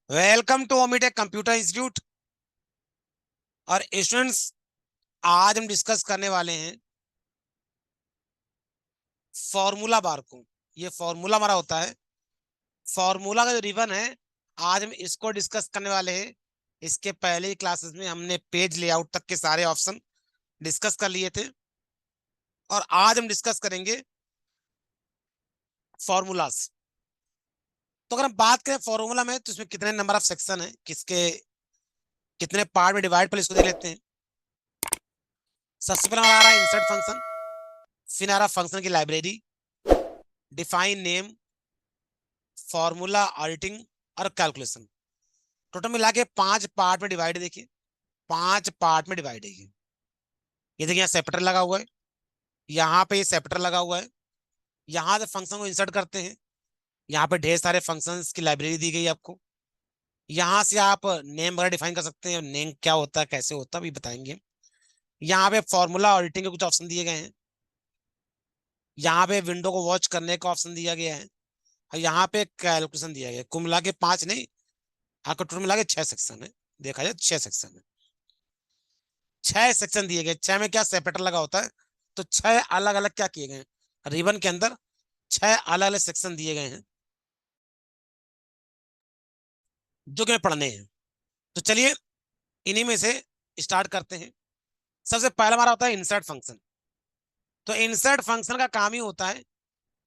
Welcome to Omitech computer institute. और students, आज हम डिस्कस करने वाले हैं फॉर्मूला बार को। ये फॉर्मूला हमारा होता है। फॉर्मूला का जो रिबन है, आज हम इसको डिस्कस करने वाले हैं। इसके पहले ही क्लासेस में हमने पेज लेआउट तक के सारे ऑप्शन डिस्कस कर लिए थे, और आज हम डिस्कस करेंगे फॉर्मूलाज। तो अगर हम बात करें फॉर्मूला में, तो इसमें कितने नंबर ऑफ सेक्शन है, किसके कितने पार्ट में डिवाइड, पर इसको देख लेते हैं। सबसे पहले हमारा आ रहा है इंसर्ट फंक्शन, फिर आ रहा फंक्शन की library, define name, formula, auditing और कैलकुलेशन। टोटल मिला के 5 पार्ट में डिवाइड। देखिए, 5 पार्ट में डिवाइड है ये देखिए, यहाँ सेपरेटर लगा हुआ है, यहाँ पे ये सेपरेटर लगा हुआ है। यहाँ से फंक्शन को इंसर्ट करते हैं। यहाँ पे ढेर सारे फंक्शंस की लाइब्रेरी दी गई है आपको। यहाँ से आप नेम वगैरह डिफाइन कर सकते हैं। नेम क्या होता है, कैसे होता है, अभी बताएंगे। यहाँ पे फॉर्मूला ऑडिटिंग के कुछ ऑप्शन दिए गए हैं। यहाँ पे विंडो को वॉच करने का ऑप्शन दिया गया है, और यहाँ पे कैलकुलेशन दिया गया है। कुल मिला के 5 नहीं, आपको टोटल मिला के 6 सेक्शन है। देखा जाए 6 सेक्शन है। 6 सेक्शन दिए गए। 6 में क्या सेपरेटर लगा होता है, तो 6 अलग अलग क्या किए गए हैं, रिबन के अंदर 6 अलग अलग सेक्शन दिए गए हैं, जो कि हमें पढ़ने हैं। तो चलिए, इन्हीं में से स्टार्ट करते हैं। सबसे पहला हमारा होता है इंसर्ट फंक्शन। तो इंसर्ट फंक्शन का काम ही होता है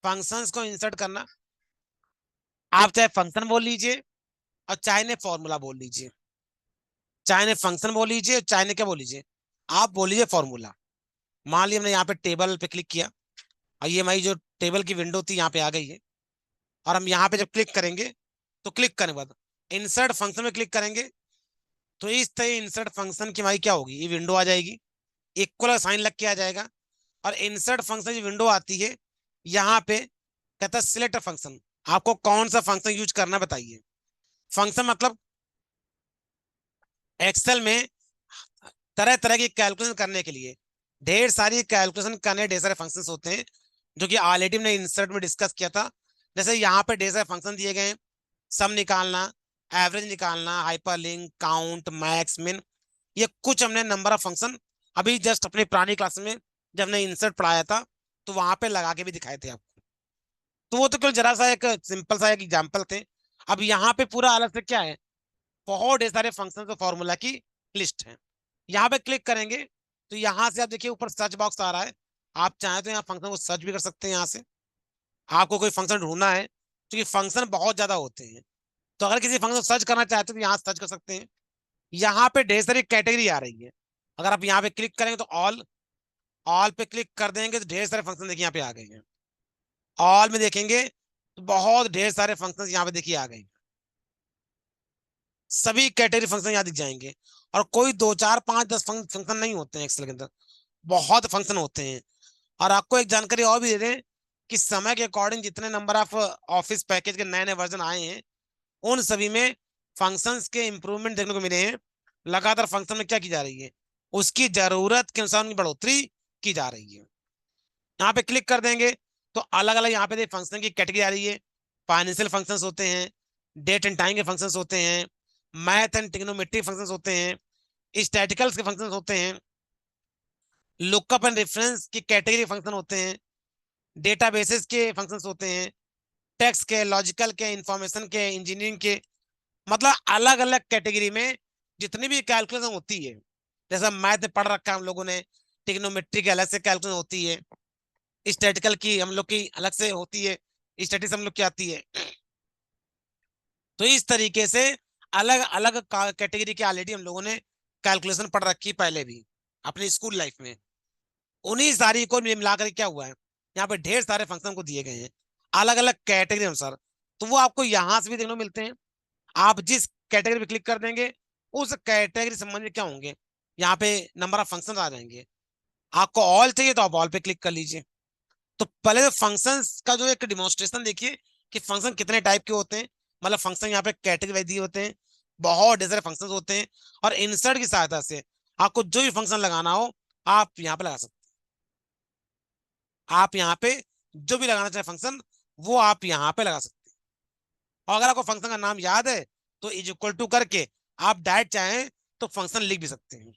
फंक्शंस को इंसर्ट करना। आप चाहे फंक्शन बोल लीजिए, और चाहे ने फॉर्मूला बोल लीजिए। चाहे ने फंक्शन बोल लीजिए, चाहे ने क्या बोल लीजिए, आप बोल लीजिए फॉर्मूला। मान लिया हमने यहाँ पे टेबल पे क्लिक किया, और ये हमारी जो टेबल की विंडो थी यहाँ पे आ गई है। और हम यहाँ पे जब क्लिक करेंगे, तो क्लिक करने के बाद इंसर्ट फंक्शन में क्लिक करेंगे, तो इस तरह इंसर्ट फंक्शन की हमारी क्या होगी, ये विंडो आ जाएगी। इक्वल साइन लग के आ जाएगा। और इंसर्ट फंक्शन की विंडो आती है, यहाँ पे कहता है सिलेक्ट फंक्शन। आपको कौन सा फंक्शन यूज करना बताइए। फंक्शन मतलब एक्सेल में तरह तरह की कैलकुलेशन करने के लिए ढेर सारी कैलकुलेशन करने ढेर सारे फंक्शंस होते हैं, जो कि ऑलरेडी हमने इंसर्ट में डिस्कस किया था। जैसे यहाँ पे ढेर सारे फंक्शन दिए गए हैं। सम निकालना, एवरेज निकालना, हाइपरलिंक, काउंट, मैक्स, मिन। ये कुछ हमने नंबर ऑफ फंक्शन अभी जस्ट अपनी पुरानी क्लास में जब हमने इंसर्ट पढ़ाया था, तो वहां पे लगा के भी दिखाए थे आपको। तो वो तो केवल जरा सा एक सिंपल सा एक एग्जाम्पल थे। अब यहाँ पे पूरा अलग से क्या है, बहुत ढेर सारे फंक्शन और फॉर्मूला की लिस्ट है। यहाँ पे क्लिक करेंगे, तो यहाँ से आप देखिए ऊपर सर्च बॉक्स आ रहा है। आप चाहें तो यहाँ फंक्शन को सर्च भी कर सकते हैं। यहाँ से आपको कोई फंक्शन ढूंढना है, क्योंकि फंक्शन बहुत ज्यादा होते हैं। तो अगर किसी फंक्शन को सर्च करना चाहते हो, तो यहाँ सर्च कर सकते हैं। यहाँ पे ढेर सारी कैटेगरी आ रही है। अगर आप यहाँ पे क्लिक करेंगे, तो ऑल ऑल पे क्लिक कर देंगे, तो ढेर सारे फंक्शन देखिए यहाँ पे आ गए हैं। ऑल में देखेंगे तो बहुत ढेर सारे फंक्शन यहाँ पे देखिए आ गए हैं। सभी कैटेगरी फंक्शन यहाँ दिख जाएंगे। और कोई 2 4 5 10 फंक्शन नहीं होते हैं एक्सेल के अंदर, बहुत फंक्शन होते हैं। और आपको एक जानकारी और भी दे दें कि समय के अकॉर्डिंग जितने नंबर ऑफ ऑफिस पैकेज के नए नए वर्जन आए हैं, उन सभी में फंक्शंस के इंप्रूवमेंट देखने को मिले हैं। लगातार फंक्शन में क्या की जा रही है, उसकी जरूरत के अनुसार उनकी बढ़ोतरी की जा रही है। यहाँ पे क्लिक कर देंगे, तो अलग अलग यहाँ पे फंक्शन की कैटेगरी आ रही है। फाइनेंशियल फंक्शंस होते हैं, डेट एंड टाइम के फंक्शंस होते हैं, मैथ एंड ट्रिग्नोमेट्री फंक्शंस होते हैं, स्टैटिकल्स के फंक्शंस होते हैं, लुकअप एंड रेफरेंस की कैटेगरी फंक्शन होते हैं, डेटाबेसेस के फंक्शंस होते हैं, टेक्स्ट के, लॉजिकल के, इंफॉर्मेशन के, इंजीनियरिंग के। मतलब अलग अलग कैटेगरी में जितनी भी कैलकुलेशन होती है, जैसा मैथ में पढ़ रखा है हम लोगों ने, ट्रिग्नोमेट्री की अलग से कैलकुलेशन होती है, स्टैटिकल की हम लोग की अलग से होती है, स्टैटिक्स हम लोग की आती है। तो इस तरीके से अलग अलग कैटेगरी के ऑलरेडी हम लोगों ने कैलकुलेशन पढ़ रखी पहले भी अपनी स्कूल लाइफ में। उन्हीं सारी को मिलाकर क्या हुआ है, यहाँ पे ढेर सारे फंक्शन को दिए गए हैं अलग अलग कैटेगरी अनुसार। तो वो आपको यहाँ से भी देखने को मिलते हैं। आप जिस कैटेगरी पे क्लिक कर देंगे, उस कैटेगरी संबंधित क्या होंगे, यहाँ पे नंबर ऑफ फंक्शन आ जाएंगे। आपको ऑल चाहिए तो आप ऑल पे क्लिक कर लीजिए। तो पहले तो फंक्शंस का जो एक डिमॉन्स्ट्रेशन देखिए कि फंक्शन कितने टाइप के होते हैं। मतलब फंक्शन यहाँ पे कैटेगरी वाइज दिए होते हैं, बहुत ढेर सारे फंक्शंस होते हैं। और इंसर्ट की सहायता से आपको जो भी फंक्शन लगाना हो, आप यहाँ पे लगा सकते हैं। आप यहाँ पे जो भी लगाना चाहे फंक्शन, वो आप यहाँ पे लगा सकते हैं। और अगर आपको फंक्शन का नाम याद है, तो इज इक्वल टू करके आप डायरेक्ट चाहें तो फंक्शन लिख भी सकते हैं।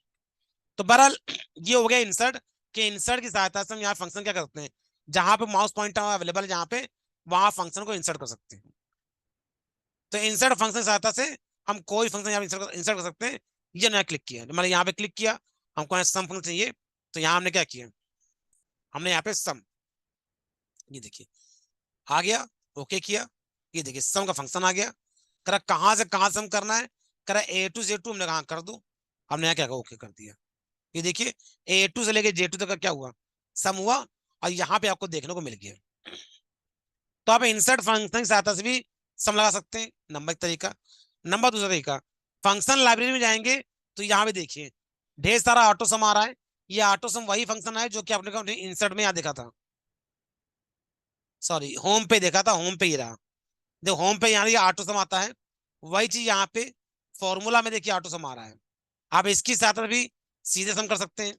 तो बहरहाल ये हो गया इंसर्ट, के इंसर्ट की सहायता से हम यहाँ फंक्शन क्या कर सकते हैं, जहां पे माउस पॉइंटर अवेलेबल है जहां पे, वहां फंक्शन को इंसर्ट कर सकते हैं। तो इंसर्ट फंक्शन की सहायता से हम कोई फंक्शन यहाँ इंसर्ट कर सकते हैं। ये मैंने क्लिक किया, मैंने यहाँ पे क्लिक किया, हमको यहाँ सम फंक्शन चाहिए, तो यहाँ हमने क्या किया, हमने यहाँ पे सम, ये देखिए आ गया, ओके किया, ये देखिए सम का फंक्शन आ गया। करा कहाँ से कहाँ सम करना है, करा A to Z2 हमने कहा कर दो, हमने यहाँ क्या कहा ओके कर दिया। ये देखिए A2 से लेके J2 तक का क्या हुआ, सम हुआ, और यहाँ पे आपको देखने को मिल गया। तो आप इंसर्ट फंक्शन की सहायता से भी सम लगा सकते हैं, नंबर एक तरीका। नंबर दूसरा तरीका, फंक्शन लाइब्रेरी में जाएंगे तो यहाँ पे देखिए ढेर सारा ऑटो सम आ रहा है। ये ऑटो सम वही फंक्शन है जो कि आपने इंसर्ट में यहाँ देखा था, सॉरी होम पे देखा था, होम पे ही रहा। देखो होम पे यहाँ ये ऑटो सम आता है, वही चीज यहाँ पे फॉर्मूला में देखिए ऑटो सम आ रहा है। आप इसकी सहायता से भी सीधे सम कर सकते हैं।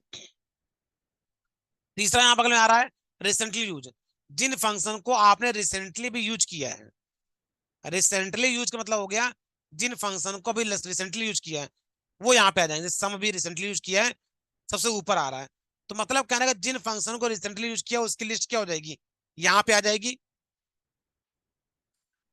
तीसरा यहाँ बगल में आ रहा है रिसेंटली यूज, जिन फंक्शन को आपने रिसेंटली भी यूज किया है। रिसेंटली यूज का मतलब हो गया जिन फंक्शन को भी रिसेंटली यूज किया है वो यहाँ पे आ जाएंगे, सम भी रिसेंटली यूज किया है सबसे ऊपर आ रहा है। तो मतलब कहने का जिन फंक्शन को रिसेंटली यूज किया उसकी लिस्ट क्या हो जाएगी, यहाँ पे आ जाएगी,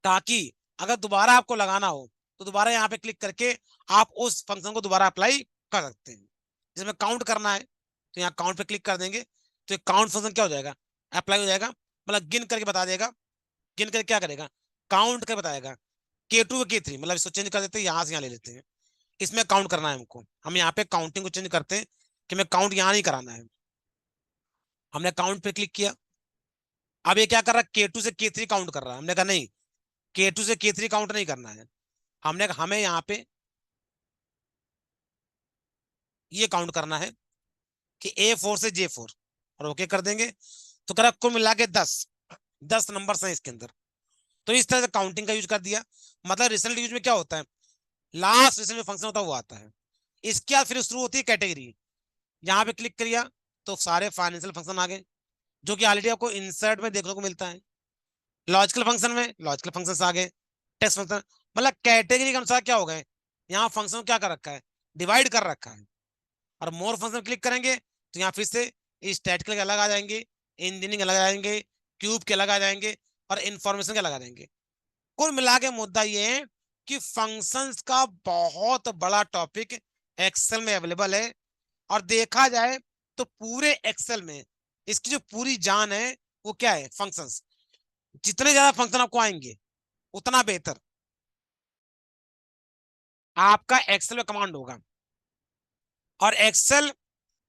ताकि अगर दोबारा आपको लगाना हो तो दोबारा यहाँ पे क्लिक करके आप उस फंक्शन को दोबारा अप्लाई कर सकते हैं। जिसमें काउंट करना है तो यहाँ काउंट पे क्लिक कर देंगे, तो काउंट फंक्शन क्या हो जाएगा, अप्लाई हो जाएगा, मतलब गिन करके बता देगा, गिन करके क्या करेगा, काउंट कर बताएगा K2 K3, मतलब इसको चेंज कर देते हैं, यहाँ से यहाँ ले लेते हैं। इसमें काउंट करना है हमको, हम यहाँ पे काउंटिंग को चेंज करते हैं कि मैं काउंट यहाँ नहीं कराना है। हमने काउंट पे क्लिक किया, अब ये क्या कर रहा है, K2 से K3 काउंट कर रहा है। हमने कहा नहीं, K2 से K3 काउंट नहीं करना है, हमने कहा हमें यहाँ पे ये काउंट करना है कि A4 से J4, और ओके कर देंगे। तो करा कुल मिला के 10 नंबर हैं इसके अंदर। तो इस तरह से काउंटिंग का यूज कर दिया। मतलब रिजल्ट यूज में क्या होता है, लास्ट रिजल्ट में फंक्शन होता है वो आता है। इसके बाद फिर शुरू होती है कैटेगरी, यहाँ पे क्लिक किया तो सारे फाइनेंशियल फंक्शन आ गए, जो कि ऑलरेडी आपको इंसर्ट में देखने को मिलता है। लॉजिकल फंक्शन में लॉजिकल फंक्शन आ गए, टेस्ट फंक्शन, मतलब कैटेगरी के अनुसार क्या हो गए, यहाँ फंक्शन क्या कर रखा है, डिवाइड कर रखा है। और मोर फंक्शन क्लिक करेंगे तो यहाँ फिर से स्टैटिकल के अलग आ जाएंगे, इंजीनियरिंग अलग आ जाएंगे, क्यूब के अलग आ जाएंगे, और इंफॉर्मेशन के अलग आ जाएंगे। कुल मिला के मुद्दा ये है कि फंक्शंस का बहुत बड़ा टॉपिक एक्सेल में अवेलेबल है। और देखा जाए तो पूरे एक्सेल में इसकी जो पूरी जान है वो क्या है, फंक्शंस। जितने ज्यादा फंक्शन आपको आएंगे उतना बेहतर आपका एक्सेल में कमांड होगा। और एक्सेल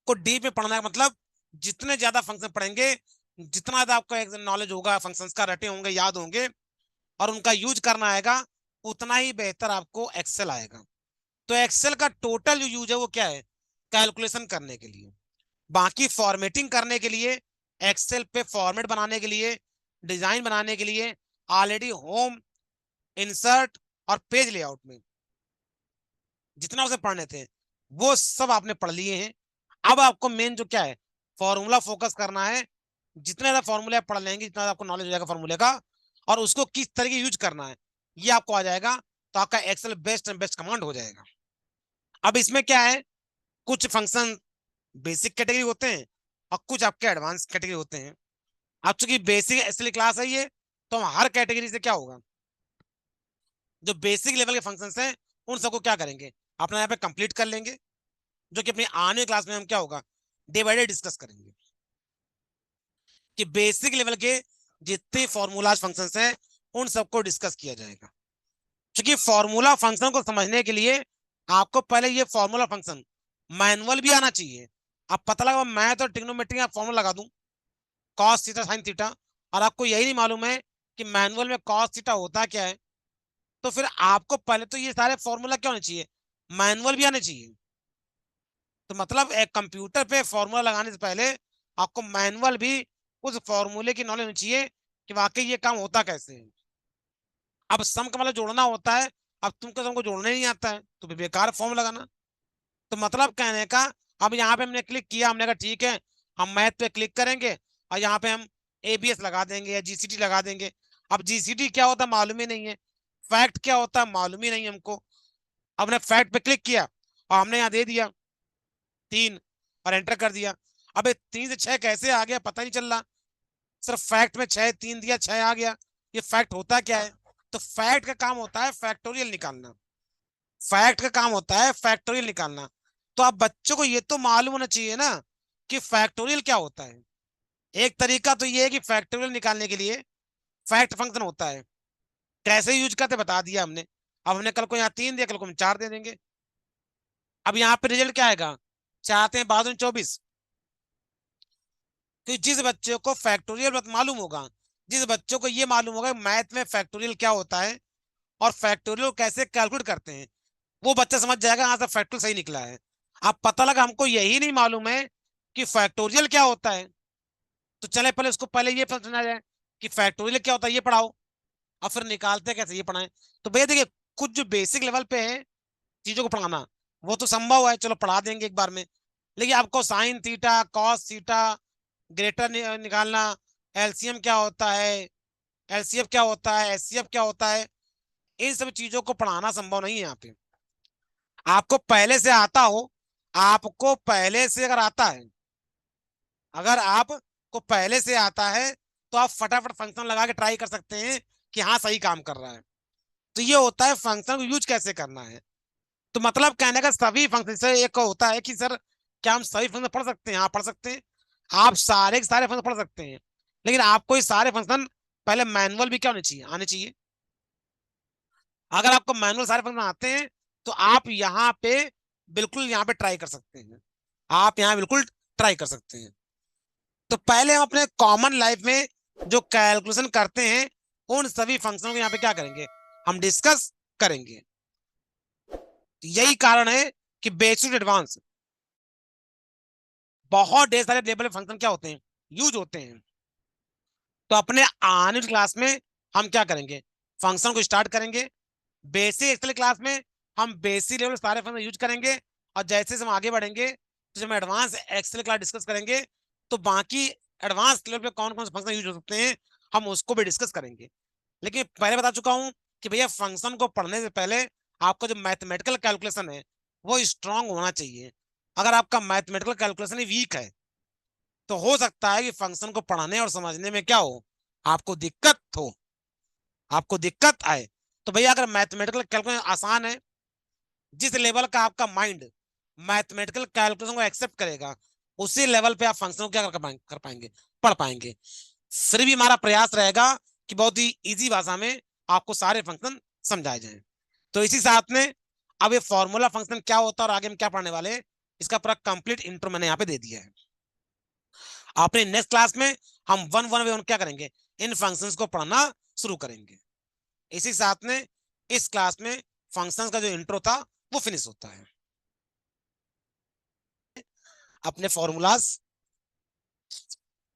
को डीप में पढ़ना है, मतलब जितने ज्यादा फंक्शन पढ़ेंगे, जितना ज्यादा आपको नॉलेज होगा, फंक्शंस का रटे होंगे, याद होंगे, और उनका यूज करना आएगा, उतना ही बेहतर आपको एक्सेल आएगा। तो एक्सेल का टोटल जो यूज है वो क्या है, कैलकुलेशन करने के लिए, बाकी फॉर्मेटिंग करने के लिए, एक्सेल पे फॉर्मेट बनाने के लिए, डिजाइन बनाने के लिए ऑलरेडी होम, इंसर्ट और पेज लेआउट में जितना उसे पढ़ने थे वो सब आपने पढ़ लिए हैं। अब आपको मेन जो क्या है, फॉर्मूला फोकस करना है। जितने ज्यादा फॉर्मूले आप पढ़ लेंगे, जितना आपको नॉलेज हो जाएगा फॉर्मूले का, और उसको किस तरीके यूज करना है ये आपको आ जाएगा, तो आपका Excel best and best command हो जाएगा। अब इसमें क्या है, कुछ फंक्शन बेसिक कैटेगरी होते हैं और कुछ आपके एडवांस कैटेगरी होते हैं। अब चूंकि बेसिक एक्सेल क्लास है ये, तो हम हर कैटेगरी से क्या होगा, जो बेसिक लेवल के फंक्शंस हैं उन सबको क्या करेंगे, अपना यहाँ पे कंप्लीट कर लेंगे, जो कि अपनी आने क्लास में हम क्या होगा, डे बाय डे डिस्कस करेंगे कि बेसिक लेवल के जितने फॉर्मूलाज फंक्शंस हैं उन सबको डिस्कस किया जाएगा। क्योंकि फॉर्मूला फंक्शन को समझने के लिए आपको पहले ये फॉर्मूला फंक्शन मैनुअल भी आना चाहिए। अब पता लगा मैं तो ट्रिग्नोमेट्री का फॉर्मूला लगा दूं, कॉस थीटा साइन थीटा, और आपको यही नहीं मालूम है कि मैनुअल में कॉस थीटा होता क्या है, तो फिर आपको पहले तो ये सारे फॉर्मूला क्या होने चाहिए, मैनुअल भी आने चाहिए। तो मतलब एक कंप्यूटर पे फॉर्मूला लगाने से पहले आपको मैनुअल भी उस फॉर्मूले की नॉलेज होनी चाहिए कि वाकई ये काम होता कैसे है। अब सम का मतलब जोड़ना होता है, अब तुमको सम को जोड़ना ही नहीं आता है तो फिर बेकार फॉर्म लगाना। तो मतलब कहने का, अब यहाँ पे हमने क्लिक किया, हमने कहा ठीक है हम मैथ पे क्लिक करेंगे और यहाँ पे हम एबीएस लगा देंगे या जीसीटी लगा देंगे। अब जीसीटी क्या होता है मालूम ही नहीं है, फैक्ट क्या होता है मालूम ही नहीं हमको। हमने फैक्ट पे क्लिक किया और हमने यहाँ दे दिया 3 और एंटर कर दिया। अबे 3 से 6 कैसे आ गया पता नहीं चल रहा। सिर्फ फैक्ट में 6 3 दिया 6 आ गया। ये फैक्ट होता क्या है? तो फैक्ट का काम होता है फैक्टोरियल निकालना। फैक्ट का काम होता है फैक्टोरियल निकालना। तो आप बच्चों को ये तो मालूम होना चाहिए ना कि फैक्टोरियल क्या होता है। एक तरीका तो ये है कि फैक्टोरियल निकालने के लिए फैक्ट फंक्शन होता है। कैसे यूज करते बता दिया हमने। अब हमने कल को यहाँ 3 दिया, कल को हम 4 दे देंगे। अब यहाँ पे रिजल्ट क्या आएगा? चाहते हैं 22 24। कि जिस बच्चे को फैक्टोरियल मालूम होगा, जिस बच्चों को ये मालूम होगा मैथ में फैक्टोरियल क्या होता है और फैक्टोरियल कैसे कैलकुलेट करते हैं, वो बच्चा समझ जाएगा हाँ सर फैक्टोरियल सही निकला है। अब पता लगा हमको यही नहीं मालूम है कि फैक्टोरियल क्या होता है, तो चले पहले उसको पहले ये समझना जाए कि फैक्टोरियल क्या होता है, ये पढ़ाओ। और फिर निकालते कैसे ये पढ़ाएं। तो भैया देखिए, कुछ जो बेसिक लेवल पे है चीजों को पढ़ाना, वो तो संभव है, चलो पढ़ा देंगे एक बार में। लेकिन आपको sine theta cos theta greater निकालना, एलसीएम क्या होता है, एलसीएफ क्या होता है, एचसीएफ क्या होता है, इन सब चीजों को पढ़ाना संभव नहीं है यहाँ पे। आपको पहले से आता हो, आपको पहले से अगर आता है, अगर आपको पहले से आता है तो आप फटाफट फंक्शन लगा के ट्राई कर सकते हैं कि हाँ सही काम कर रहा है। तो ये होता है फंक्शन को यूज कैसे करना है। तो मतलब कहने का सभी फंक्शन से एक होता है कि सर क्या हम सभी फंक्शन पढ़ सकते हैं? हाँ पढ़ सकते हैं। आप सारे के सारे फंक्शन पढ़ सकते हैं, लेकिन आपको ये सारे फंक्शन पहले मैनुअल भी क्या होने चाहिए, आने चाहिए। अगर आपको मैनुअल सारे फंक्शन आते हैं तो आप यहाँ पे बिल्कुल यहाँ पे ट्राई कर सकते हैं। आप यहाँ बिल्कुल ट्राई कर सकते हैं। तो पहले हम अपने कॉमन लाइफ में जो कैलकुलेशन करते हैं उन सभी फंक्शनों को यहाँ पे क्या करेंगे, हम डिस्कस करेंगे। तो यही कारण है कि बेसिक एडवांस बहुत ढेर सारे लेवल फंक्शन क्या होते हैं, यूज होते हैं। तो अपने आने वाली क्लास में हम क्या करेंगे, फंक्शन को स्टार्ट करेंगे। बेसिक एक्सेल क्लास में हम बेसिक लेवल सारे फंक्शन यूज करेंगे। और जैसे हम आगे बढ़ेंगे तो जब हम एडवांस एक्सेल क्लास डिस्कस करेंगे तो बाकी एडवांस लेवल पे कौन कौन से फंक्शन यूज हो सकते हैं हम उसको भी डिस्कस करेंगे। लेकिन पहले बता चुका हूं कि भैया फंक्शन को पढ़ने से पहले आपका जो मैथमेटिकल कैलकुलेशन है वो स्ट्रांग होना चाहिए। अगर आपका मैथमेटिकल कैलकुलेशन ही वीक है तो हो सकता है कि फंक्शन को पढ़ने और समझने में क्या हो, आपको दिक्कत हो, आपको दिक्कत आए। तो भैया अगर मैथमेटिकल कैलकुलेशन आसान है, जिस लेवल का आपका माइंड मैथमेटिकल कैलकुलेशन को एक्सेप्ट करेगा उसी लेवल पे आप फंक्शन को क्या कर पाएंगे, पढ़ पाएंगे। फिर भी हमारा प्रयास रहेगा कि बहुत ही इजी भाषा में आपको सारे फंक्शन समझाए जाएं। तो इसी साथ में अब ये फॉर्मूला फंक्शन क्या होता है और आगे हम क्या पढ़ने वाले हैं इसका पूरा कंप्लीट इंट्रो मैंने यहाँ पे दे दिया है। अपने नेक्स्ट क्लास में हम वन वन वे क्या करेंगे, इन फंक्शंस को पढ़ना शुरू करेंगे। इसी साथ में इस क्लास में फंक्शंस का जो इंट्रो था वो फिनिश होता है। अपने फॉर्मूलाज,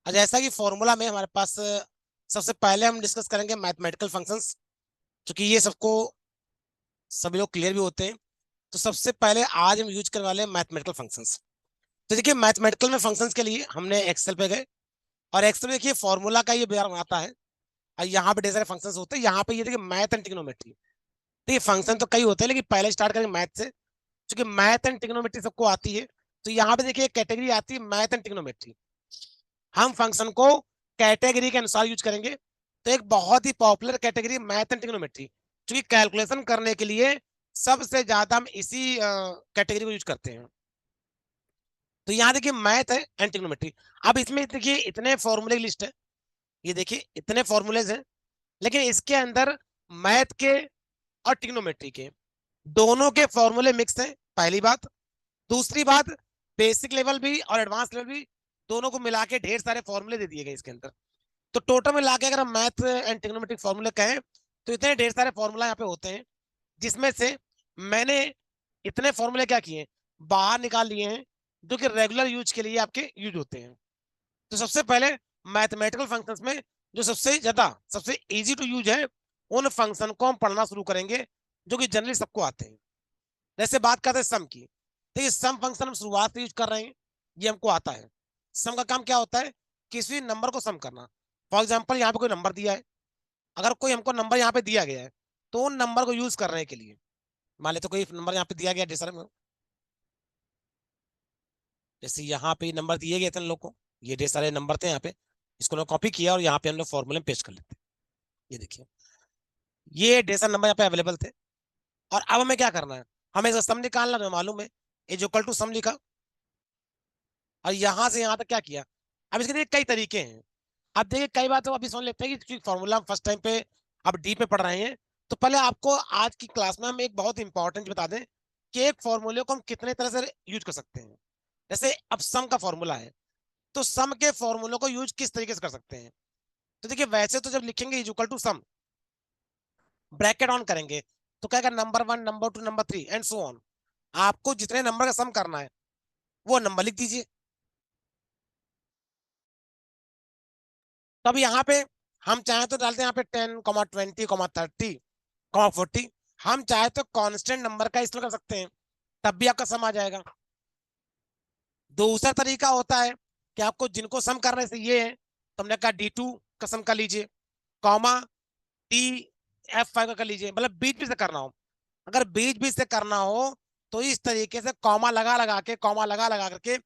जैसा कि फॉर्मूला में हमारे पास सबसे पहले हम डिस्कस करेंगे मैथमेटिकल फंक्शंस, क्योंकि ये सबको सभी लोग क्लियर भी होते हैं। तो सबसे पहले आज हम यूज करने वाले हैं मैथमेटिकल फंक्शंस। तो देखिए मैथमेटिकल में फंक्शंस के लिए हमने एक्सेल पे गए और एक्सेल में देखिए फॉर्मूला का ये बेयर आता है और यहाँ पे ढेर सारे फंक्शंस होते हैं। यहाँ पे ये देखिए मैथ एंड ट्रिग्नोमेट्री। देखिए फंक्शन तो कई होते हैं लेकिन पहले स्टार्ट करेंगे मैथ से, क्योंकि मैथ एंड ट्रिग्नोमेट्री सबको आती है। तो यहाँ पे देखिए कैटेगरी आती है मैथ एंड ट्रिग्नोमेट्री। हम फंक्शन को कैटेगरी के अनुसार यूज करेंगे। तो एक बहुत ही popular category math and trigonometry, क्योंकि कैलकुलेशन करने के लिए सबसे ज्यादा हम इसी कैटेगरी को यूज करते हैं। तो यहाँ देखिए मैथ है एंड ट्रिग्नोमेट्री। अब इसमें देखिए इतने फॉर्मूले की लिस्ट है, ये देखिए इतने फॉर्मूलेज हैं, लेकिन इसके अंदर मैथ के और ट्रिग्नोमेट्री के दोनों के फॉर्मूले मिक्स हैं, पहली बात। दूसरी बात, बेसिक लेवल भी और एडवांस लेवल भी दोनों को मिला के ढेर सारे फॉर्मूले दे दिए गए इसके अंदर। तो टोटल मिला के अगर हम मैथ एंड ट्रिग्नोमेट्रिक फॉर्मूले कहें तो इतने ढेर सारे फॉर्मूला यहाँ पे होते हैं, जिसमें से मैंने इतने फॉर्मूले क्या किए, बाहर निकाल लिए हैं जो कि रेगुलर यूज के लिए आपके यूज होते हैं। तो सबसे पहले मैथमेटिकल फंक्शंस में जो सबसे ज्यादा सबसे इजी टू यूज है उन फंक्शन को हम पढ़ना शुरू करेंगे जो कि जनरली सबको आते हैं। जैसे बात करते हैं सम की। देखिए सम फंक्शन हम शुरुआत से यूज कर रहे हैं, ये हमको आता है। सम का काम क्या होता है, किसी नंबर को सम करना। फॉर एग्जाम्पल यहाँ पे कोई नंबर दिया है, अगर कोई हमको नंबर यहाँ पे दिया गया है तो उन नंबर को यूज करने के लिए मान लेते कोई नंबर यहाँ पे दिया गया जैसे जैसे यहाँ पे नंबर दिए गए थे हम लोग को, ये ढेर सारे नंबर थे यहाँ पे, इसको लोग कॉपी किया और यहाँ पे हम लोग फॉर्मूले में पेस्ट कर लेते हैं। ये देखिए ये ढेर सारे नंबर यहाँ पे अवेलेबल थे। और अब हमें क्या करना है, हमें इसका सम निकालना है, मालूम है इज इक्वल टू सम लिखा और यहाँ से यहाँ तक क्या किया। अब इसके देखिए कई तरीके हैं। अब देखिए कई बार तो अभी समझ लेते हैं कि फॉर्मूला फर्स्ट टाइम पे अब डी पे पढ़ रहे हैं, तो पहले आपको आज की क्लास में हम एक बहुत इंपॉर्टेंट बता दें कि एक फॉर्मूले को हम कितने तरह से यूज कर सकते हैं। जैसे अब सम का फॉर्मूला है, तो सम के फॉर्मूलों को यूज किस तरीके से कर सकते हैं। तो देखिए वैसे तो जब लिखेंगे is equal to sum, bracket on करेंगे तो क्या number one number two number three and so on, आपको जितने नंबर का सम करना है वो नंबर लिख दीजिए। तो अब यहाँ पे हम चाहे तो डालते हैं यहाँ पे 10, 20, 30, 40, हम चाहे तो कांस्टेंट नंबर का इस्तेमाल कर सकते हैं, तब भी आपका सम आ जाएगा। दूसरा तरीका होता है कि आपको जिनको सम करने से ये है, तो हमने कहा D2 का सम कर लीजिए, कॉमा DF5 का कर लीजिए, मतलब बीच बीच से करना हो। अगर बीच बीच से करना हो तो इस तरीके से कॉमा लगा लगा करके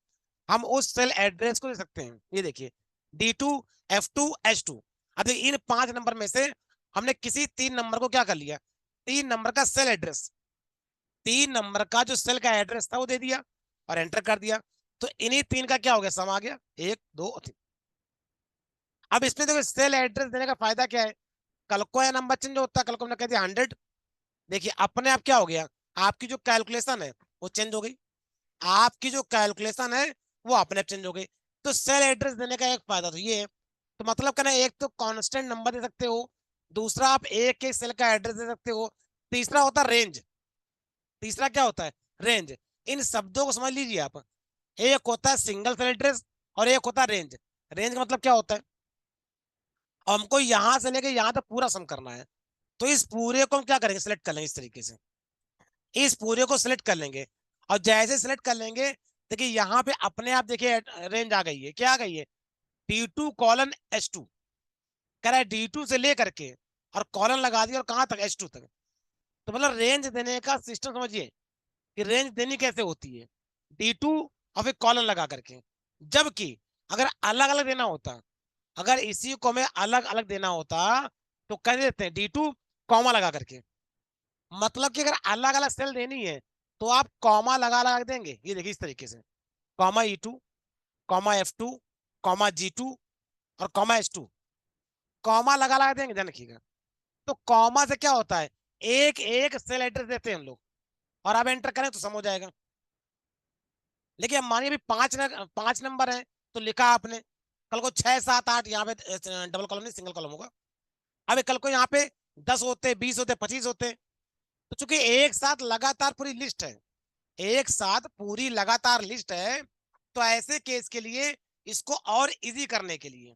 हम उस सेल एड्रेस को दे सकते हैं। ये देखिए D2 F2 H2। अब देखिए इन 5 नंबर में से हमने किसी 3 नंबर को क्या कर लिया, 3 नंबर का सेल एड्रेस, 3 नंबर का जो सेल का एड्रेस था वो दे दिया और एंटर कर दिया। तो इन्हीं 3 का क्या हो गया, सम आ गया, 1 2 3। अब इसमें देखो सेल एड्रेस देने का फायदा क्या है, कल को यह नंबर चेंज होता है, कल को हमने कह दिया 100, देखिए अपने आप क्या हो गया, आपकी जो कैलकुलेशन है वो चेंज हो गई, आपकी जो कैलकुलेशन है वो अपने आप चेंज हो गई। तो सेल एड्रेस देने का एक फायदा तो ये है। तो मतलब कहना एक तो कांस्टेंट नंबर दे सकते हो, दूसरा आप एक एक सेल का एड्रेस दे सकते हो, तीसरा होता है रेंज। तीसरा क्या होता है, रेंज। इन शब्दों को समझ लीजिए आप, एक होता है सिंगल सेल एड्रेस और एक होता है रेंज। रेंज का मतलब क्या होता है, हमको यहां से लेके यहां तक पूरा सम करना है, तो इस पूरे को हम क्या करेंगे, सिलेक्ट कर लेंगे इस तरीके से, इस पूरे को सिलेक्ट कर लेंगे। और जैसे सिलेक्ट कर लेंगे देखिए यहाँ पे अपने आप देखिए रेंज आ गई है, क्या आ गई है, D2:H2, कह रहा है D2 से लेकर के और कॉलन लगा दिया और कहां तक, H2 तक। तो मतलब रेंज देने का सिस्टम समझिए कि रेंज देनी कैसे होती है, D2 और फिर कॉलन लगा करके। जबकि अगर अलग अलग देना होता, अगर इसी को हमें अलग अलग देना होता तो कह देते हैं D2 कॉमा लगा करके। मतलब कि अगर अलग अलग सेल देनी है तो आप कॉमा लगा लगा देंगे, ये देखिए इस तरीके से, comma E2, comma F2, comma G2 और कॉमा H2, कॉमा लगा लगा देंगे, ध्यान रखिएगा। तो कॉमा से क्या होता है, एक एक सेल एड्रेस देते हैं हम लोग, और आप एंटर करें तो सम हो जाएगा। लेकिन अब मानिए अभी 5 नंबर है तो लिखा आपने, कल को 6 7 8 यहाँ पे डबल कॉलम नहीं सिंगल कॉलम होगा। अब कल को यहाँ पे 10 होते, 20 होते, 25 होते, तो चूंकि एक साथ लगातार पूरी लिस्ट है, एक साथ पूरी लगातार लिस्ट है, तो ऐसे केस के लिए इसको और इजी करने के लिए,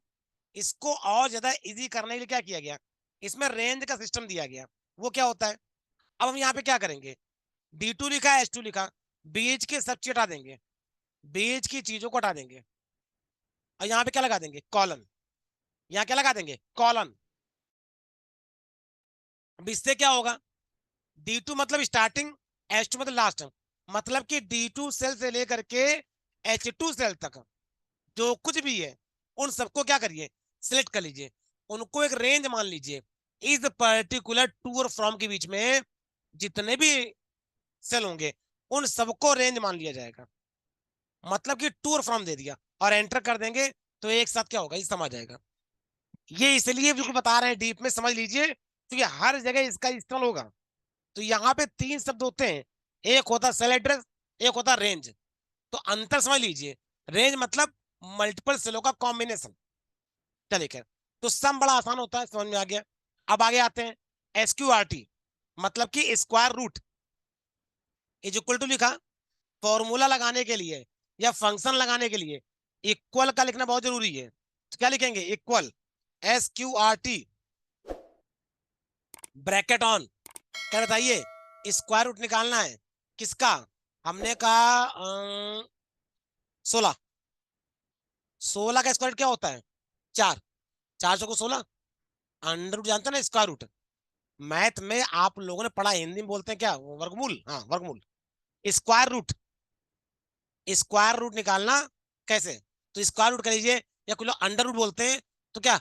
इसको और ज्यादा इजी करने के लिए क्या किया गया, इसमें रेंज का सिस्टम दिया गया। वो क्या होता है, अब हम यहाँ पे क्या करेंगे, D2 लिखा है, H2 लिखा, बीच के सब चीज हटा देंगे, बीच की चीजों को हटा देंगे और यहाँ पे क्या लगा देंगे, कॉलन। यहाँ क्या लगा देंगे, कॉलन। अब इससे क्या होगा, D2 मतलब स्टार्टिंग, H2 मतलब लास्ट, मतलब कि D2 सेल से लेकर के H2 सेल तक जो कुछ भी है उन सबको क्या करिए, सिलेक्ट कर लीजिए, उनको एक रेंज मान लीजिए। इस पर्टिकुलर टू और फ्रॉम के बीच में जितने भी सेल होंगे उन सबको रेंज मान लिया जाएगा, मतलब कि टू और फ्रॉम दे दिया और एंटर कर देंगे तो एक साथ क्या होगा, ये समझ जाएगा। ये इसलिए बिल्कुल बता रहे हैं डीप में समझ लीजिए क्योंकि हर जगह इसका इस्तेमाल होगा। तो यहाँ पे 3 शब्द होते हैं, एक होता सेल एड्रेस, एक होता रेंज। तो अंतर समझ लीजिए, रेंज मतलब मल्टीपल सेलों का कॉम्बिनेशन। चलिए खैर, तो सम बड़ा आसान होता है, समझ में आ गया। अब आगे आते हैं, SQRT मतलब कि square root is equal to लिखा, फॉर्मूला लगाने के लिए या फंक्शन लगाने के लिए इक्वल का लिखना बहुत जरूरी है। तो क्या लिखेंगे, इक्वल SQRT ब्रैकेट ऑन, क्या बताइए, स्क्वायर रूट निकालना है किसका, हमने कहा 16, 16 का स्क्वायर रूट क्या होता है, 4, 4 को 16, अंडर रूट जानते हैं ना, स्क्वायर रूट। मैथ में आप लोगों ने पढ़ा, हिंदी में बोलते हैं क्या, वर्गमूल, हाँ वर्गमूल। स्क्वायर रूट, स्क्वायर रूट निकालना कैसे, तो स्क्वायर रूट कर लीजिए, या कुछ लोग अंडर रूट बोलते हैं, तो क्या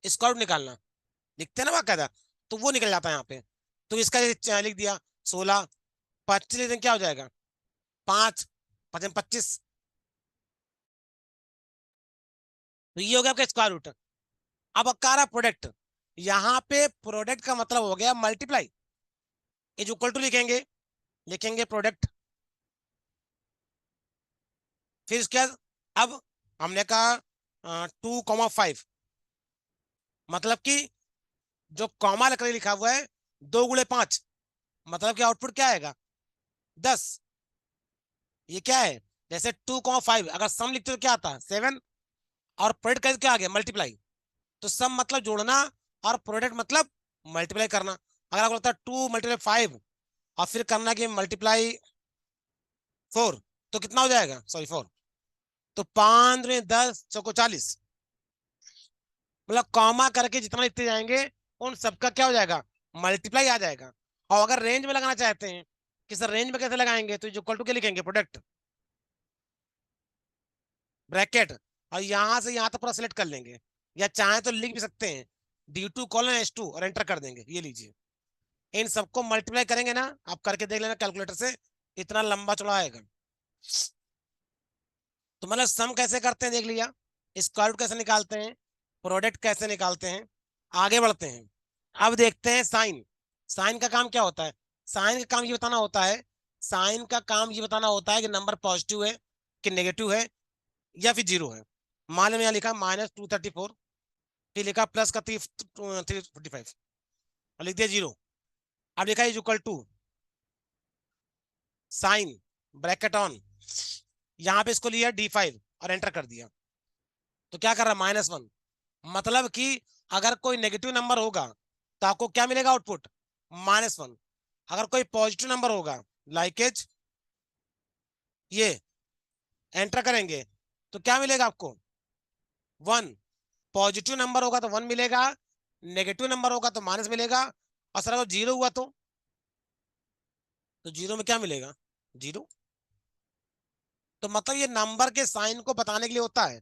स्क्वायर रूट निकालना, लिखते हैं ना बाकायदा, तो वो निकल जाता है यहाँ पे। तो इसका लिख दिया 16, 25 लिख दें, क्या हो जाएगा 5, 25, तो ये हो गया आपका स्क्वायर रूट। अब आ रहा प्रोडक्ट, यहाँ पे प्रोडक्ट का मतलब हो गया मल्टीप्लाई, इज इक्वल टू लिखेंगे, लिखेंगे प्रोडक्ट, फिर उसके बाद अब हमने कहा 2,5, मतलब कि जो कॉमा लकड़ी लिखा हुआ है 2 × 5, मतलब कि आउटपुट क्या आएगा 10। ये क्या है, जैसे 2,5 अगर सम लिखते तो क्या आता 7, और प्रोडक्ट का क्या आ गया मल्टीप्लाई, तो सम मतलब जोड़ना, और प्रोडक्ट मतलब मल्टीप्लाई करना। अगर आपको लगता है 2 × 5 और फिर करना कि मल्टीप्लाई 4, तो कितना हो जाएगा, सॉरी 4, तो 5 में 10 चौको 40, मतलब कॉमा करके जितना लिखते जाएंगे उन सबका क्या हो जाएगा मल्टीप्लाई आ जाएगा। और अगर रेंज में लगाना चाहते हैं कि सर रेंज में कैसे लगाएंगे, तो इक्वल टू क्या लिखेंगे प्रोडक्ट ब्रैकेट, और यहां से यहां तक पूरा सिलेक्ट कर लेंगे, या चाहे तो लिख भी सकते हैं D2:S2 और एंटर कर देंगे, ये लीजिए। इन सबको मल्टीप्लाई करेंगे ना, आप करके देख लेना कैलकुलेटर से, इतना लंबा चौड़ा आएगा। तो मतलब सम कैसे करते हैं देख लिया, स्क्वायर रूट कैसे निकालते हैं, प्रोडक्ट कैसे निकालते हैं, आगे बढ़ते हैं। अब देखते हैं साइन, साइन का काम क्या होता है, साइन का काम ये बताना होता है, साइन का काम ये बताना होता है कि नंबर पॉजिटिव है कि नेगेटिव है या फिर जीरो है। मान लो यहाँ लिखा -234, फिर लिखा प्लस का 345, और लिख दिया जीरो। अब लिखा is equal to sine bracket on, यहाँ पे इसको लिया D5 और एंटर कर दिया, तो क्या कर रहा है -1, मतलब कि अगर कोई नेगेटिव नंबर होगा तो आपको क्या मिलेगा आउटपुट -1, अगर कोई पॉजिटिव नंबर होगा लाइक एज ये, एंटर करेंगे तो क्या मिलेगा आपको 1, पॉजिटिव नंबर होगा तो 1 मिलेगा, नेगेटिव नंबर होगा तो माइनस मिलेगा, और सर अगर जीरो हुआ तो जीरो में क्या मिलेगा जीरो। तो मतलब ये नंबर के साइन को बताने के लिए होता है,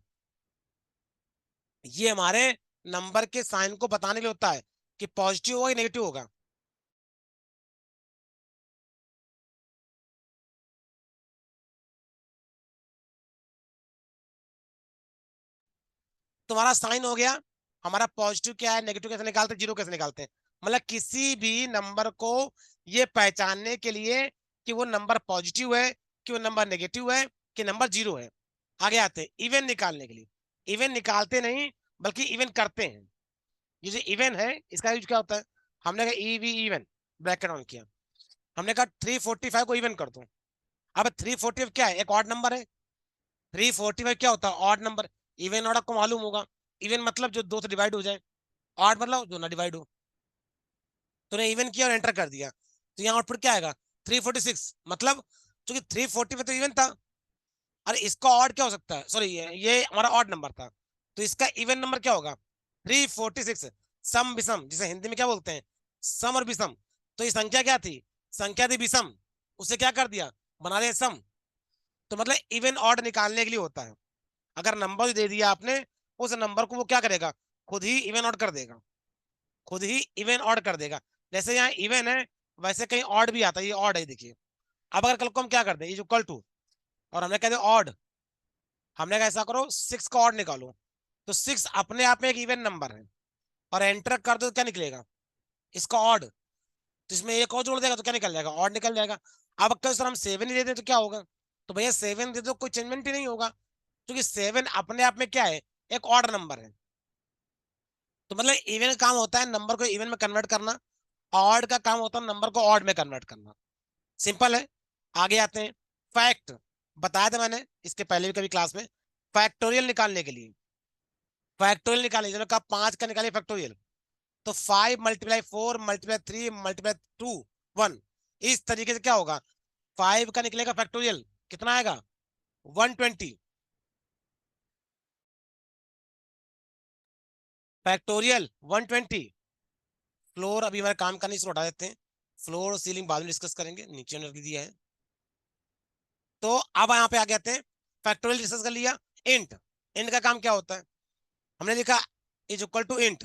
ये हमारे नंबर के साइन को बताने के लिए होता है कि पॉजिटिव होगा या नेगेटिव होगा। तुम्हारा साइन हो गया, हमारा पॉजिटिव क्या है नेगेटिव कैसे निकालते हैं, जीरो कैसे निकालते हैं, मतलब किसी भी नंबर को ये पहचानने के लिए कि वो नंबर पॉजिटिव है, कि वो नंबर नेगेटिव है, कि नंबर जीरो है। आगे आते हैं इवन निकालने के लिए, इवन निकालते नहीं बल्कि इवन करते हैं। ये जो इवन है इसका यूज क्या होता है, हमने कहा ईवी इवन, ब्रैकेट ऑन किया, हमने कहा 345 को इवन कर दो। अब 345 क्या है, एक ऑड नंबर है, 345 क्या होता है ऑड नंबर, इवन ऑड आपको मालूम होगा, इवन मतलब जो दो से डिवाइड हो जाए, ऑड मतलब जो ना डिवाइड हो। तूने इवन किया और एंटर कर दिया, तो यहाँ आउटपुट क्या आएगा 346, मतलब चूंकि 340 तो इवन था, अरे इसका ऑड क्या हो सकता है, सॉरी ये हमारा ऑड नंबर था, तो इसका इवन नंबर क्या होगा 346, सम विषम, जिसे हिंदी में क्या बोलते हैं सम और विषम। तो ये संख्या क्या थी, संख्या थी विषम, उसे क्या कर दिया बना दिया सम। तो मतलब इवन ऑड निकालने के लिए होता है, अगर नंबर दे दिया आपने, उस नंबर को वो क्या करेगा खुद ही इवन ऑड कर देगा, खुद ही इवन ऑड कर देगा। जैसे यहाँ इवन है वैसे कहीं ऑड भी आता है, ये ऑड है देखिए। अब अगर कल को हम क्या करते हैं, ये जो इक्वल टू और हमने कहते ऑड, हमने कहा ऐसा करो 6 का ऑड निकालो, तो 6 अपने आप में एक इवन नंबर है, और एंटर कर दो तो क्या निकलेगा इसका ऑड, तो इसमें एक और जोड़ देगा तो क्या निकल जाएगा ऑड निकल जाएगा। अब अगर सर हम 7 ही दे दें तो क्या होगा, तो भैया 7 दे दो कोई चेंजमेंट ही नहीं होगा, क्योंकि 7 अपने आप में क्या है एक ऑड नंबर है। तो मतलब इवन का काम होता है नंबर को इवन में कन्वर्ट करना, ऑड का काम होता है नंबर को ऑड में कन्वर्ट करना, सिंपल है। आगे आते हैं फैक्ट, बताया था मैंने इसके पहले भी कभी क्लास में, फैक्टोरियल निकालने के लिए, फैक्टोरियल निकालने जब कहा 5 का निकालिए फैक्टोरियल, तो 5 × 4 × 3 × 2 1, इस तरीके से क्या होगा 5 का निकलेगा फैक्टोरियल, कितना आएगा 120, फैक्टोरियल 120, फ्लोर अभी हमारे काम का नहीं, इसको हटा देते हैं। फ्लोर और सीलिंग बाद में डिस्कस करेंगे, नीचे हमने रख दिया है। तो अब यहाँ पे आ जाते हैं, फैक्टोरियल डिस्कस कर लिया। इंट, इंट का काम क्या होता है? हमने लिखा इज इक्वल टू इंट,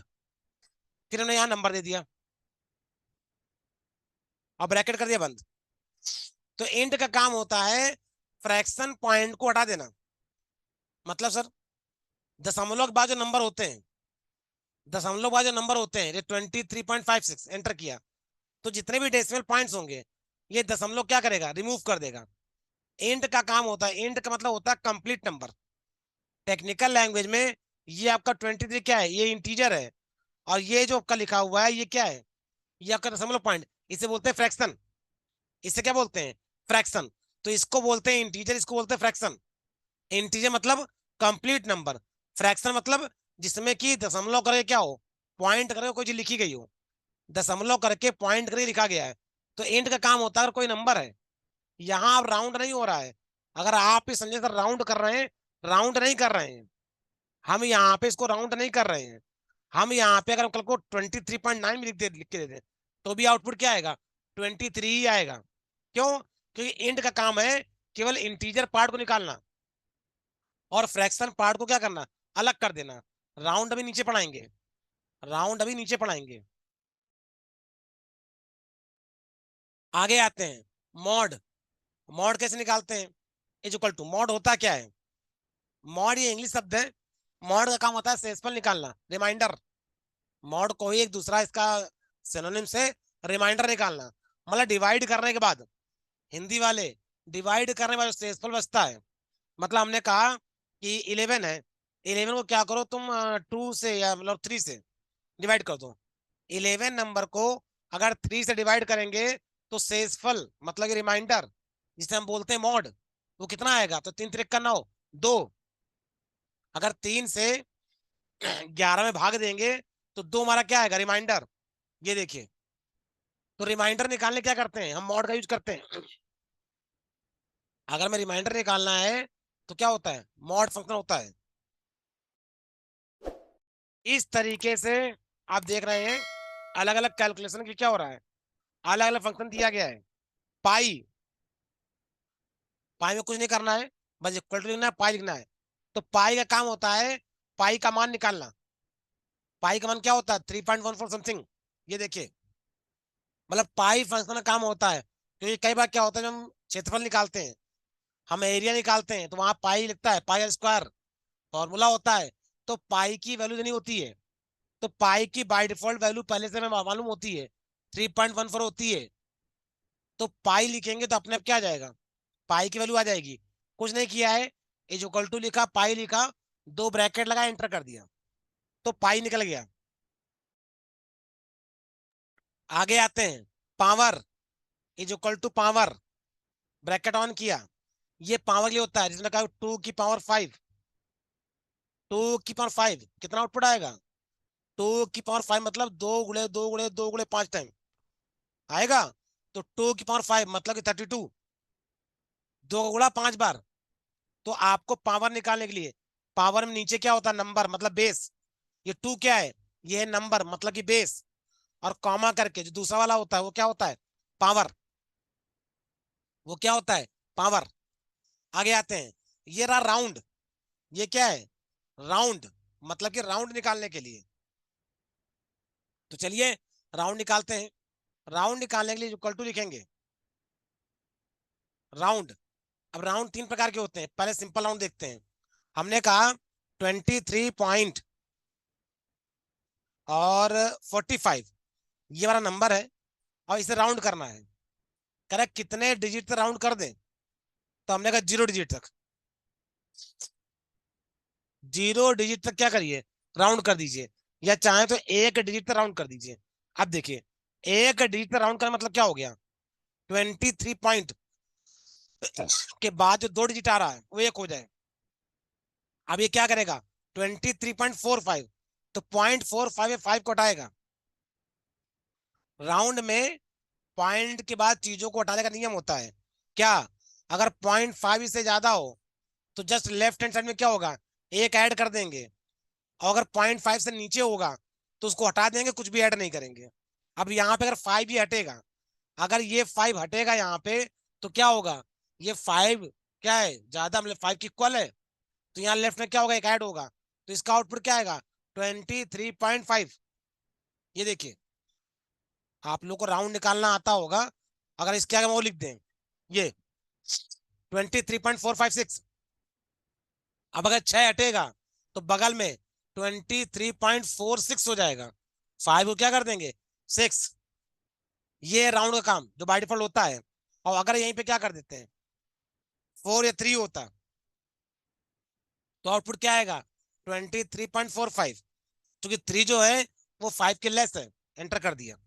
फिर हमने यहाँ नंबर दे दिया और ब्रैकेट कर दिया बंद। तो इंट का काम होता है फ्रैक्शन पॉइंट को हटा देना। मतलब सर, दशमलव के बाद जो नंबर होते हैं, दशमलव के बाद जो नंबर होते हैं, 23.56 एंटर किया, तो जितने भी डेसिमल पॉइंट्स होंगे ये दशमलव क्या करेगा, रिमूव कर देगा। इंट का काम होता है, इंट का मतलब होता है कंप्लीट नंबर। टेक्निकल लैंग्वेज में ये आपका 23 क्या है, ये इंटीजर है। और ये जो आपका लिखा हुआ है ये क्या है, ये आपका दशमलव पॉइंट, इसे बोलते हैं फ्रैक्शन। इसे क्या बोलते हैं, फ्रैक्शन। तो इसको बोलते हैं इंटीजर, इसको बोलते हैं फ्रैक्शन। इंटीजर मतलब कंप्लीट नंबर, फ्रैक्शन मतलब जिसमें कि दशमलव करके क्या हो, पॉइंट करके कोई चीज लिखी गई हो, दशमलव करके पॉइंट करके लिखा गया है। तो इंट का काम होता है, अगर कोई नंबर है, यहाँ अब राउंड नहीं हो रहा है, अगर आप इस समझे सर राउंड कर रहे हैं, राउंड नहीं कर रहे हैं, हम यहाँ पे इसको राउंड नहीं कर रहे हैं। हम यहाँ पे अगर हम कल को 23.9 भी लिख के देते तो भी आउटपुट क्या आएगा, 23 ही आएगा। क्यों? क्योंकि इंट का काम है केवल इंटीजर पार्ट को निकालना और फ्रैक्शन पार्ट को क्या करना, अलग कर देना। राउंड अभी नीचे पढ़ाएंगे, राउंड अभी नीचे पढ़ाएंगे। आगे आते हैं, मॉड। मॉड कैसे निकालते हैं, इज इक्वल टू, मॉड होता क्या है, मॉड ये इंग्लिश शब्द है। मॉड का काम होता है शेषफल निकालना, रिमाइंडर। मॉड को ही एक दूसरा इसका सिनोनिम से रिमाइंडर निकालना, मतलब डिवाइड करने के बाद, हिंदी वाले, डिवाइड करने के बाद जो शेषफल बचता है। मतलब हमने कहा कि 11 है, 11 को क्या करो तुम 2 से या मतलब 3 से डिवाइड कर दो। 11 नंबर को अगर 3 से डिवाइड करेंगे तो शेषफल मतलब कि रिमाइंडर, जिसे हम बोलते हैं मॉड, वो कितना आएगा, तो 3 त्रिक का 9, 2। अगर 3 से 11 में भाग देंगे तो 2 हमारा क्या आएगा, रिमाइंडर। ये देखिए, तो रिमाइंडर निकालने क्या करते हैं, हम मॉड का यूज करते हैं। अगर हमें रिमाइंडर निकालना है तो क्या होता है, मॉड फंक्शन होता है। इस तरीके से आप देख रहे हैं अलग अलग कैलकुलेशन की क्या हो रहा है, अलग अलग फंक्शन दिया गया है। पाई, पाई में कुछ नहीं करना है, बस इक्वल टू लिखना है, पाई लिखना है। तो पाई का काम होता है पाई का मान निकालना। पाई का मान क्या होता है, 3.14 समथिंग। ये देखिए, मतलब पाई फंक्शन का काम होता है, क्योंकि कई बार क्या होता है जब हम क्षेत्रफल निकालते हैं, हम एरिया निकालते हैं, तो वहां पाई लिखता है, पाई स्क्वायर फॉर्मूला होता है। तो पाई की वैल्यू देनी होती है, तो पाई की बाय डिफॉल्ट वैल्यू पहले से हमें मालूम होती है, 3.14 होती है। तो पाई लिखेंगे तो अपने आप क्या आ जाएगा, पाई की वैल्यू आ जाएगी। कुछ नहीं किया है, इज इक्वल टू लिखा, पाई लिखा, 2 ब्रैकेट लगा, एंटर कर दिया, तो पाई निकल गया। आगे आते हैं, power, is equal to power, bracket on किया, ये पावर ये होता है जिसमें कहा 2 की पावर 5, 2 की पावर 5 कितना आउटपुट आएगा, 2 की पावर 5 मतलब 2 गुणे 2 गुणे 2 गुणे 5 टाइम आएगा। तो 2 की पावर 5 मतलब कि 32, 2 का गुणा 5 बार। तो आपको पावर निकालने के लिए, पावर में नीचे क्या होता है, नंबर मतलब बेस, ये 2 क्या है, ये है नंबर मतलब कि बेस, और कॉमा करके जो दूसरा वाला होता है वो क्या होता है, पावर, वो क्या होता है, पावर। आगे आते हैं, ये रहा राउंड, ये क्या है, राउंड, मतलब कि राउंड निकालने के लिए। तो चलिए राउंड निकालते हैं। राउंड निकालने के लिए इक्वल टू लिखेंगे, राउंड। अब राउंड 3 प्रकार के होते हैं, पहले सिंपल राउंड देखते हैं। हमने कहा 23 और 45 ये वाला नंबर है, और इसे राउंड करना है। करेक्ट, कितने डिजिट तक राउंड कर दें, तो हमने कहा 0 डिजिट तक, 0 डिजिट तक क्या करिए, राउंड कर दीजिए, या चाहे तो 1 डिजिट तक राउंड कर दीजिए। अब देखिए, 1 डिजिट तक राउंड करना मतलब क्या हो गया, 23 पॉइंट के बाद जो 2 डिजिट आ रहा है वो 1 हो जाए। अब ये क्या करेगा, 23.45, तो 0.45 5 को हटाएगा। राउंड में पॉइंट के बाद चीजों को हटाने का नियम होता है क्या, अगर 0.5 से ज्यादा हो तो जस्ट लेफ्ट हैंड साइड में क्या होगा, 1 ऐड कर देंगे, और अगर 0.5 से नीचे होगा तो उसको हटा देंगे, कुछ भी ऐड नहीं करेंगे। अब यहाँ पे अगर 5 ये हटेगा, अगर ये 5 हटेगा यहाँ पे, तो क्या होगा, ये 5 क्या है, ज्यादा मतलब 5 की इक्वल है, तो यहाँ लेफ्ट में क्या होगा, एक ऐड होगा, तो इसका आउटपुट क्या आएगा, 23.5। ये देखिए, आप लोग को राउंड निकालना आता होगा, अगर इसके आगे हम वो लिख दें, ये 23.456। अब अगर 6 हटेगा, तो बगल में 23.46 हो जाएगा, 5 को क्या कर देंगे, 6। ये राउंड का काम जो बाय डिफॉल्ट होता है। और अगर यहीं पे क्या कर देते हैं, 4 या 3 होता, तो आउटपुट क्या आएगा, 23.45। क्योंकि 3 जो है वो 5 के लेस है, एंटर कर दिया।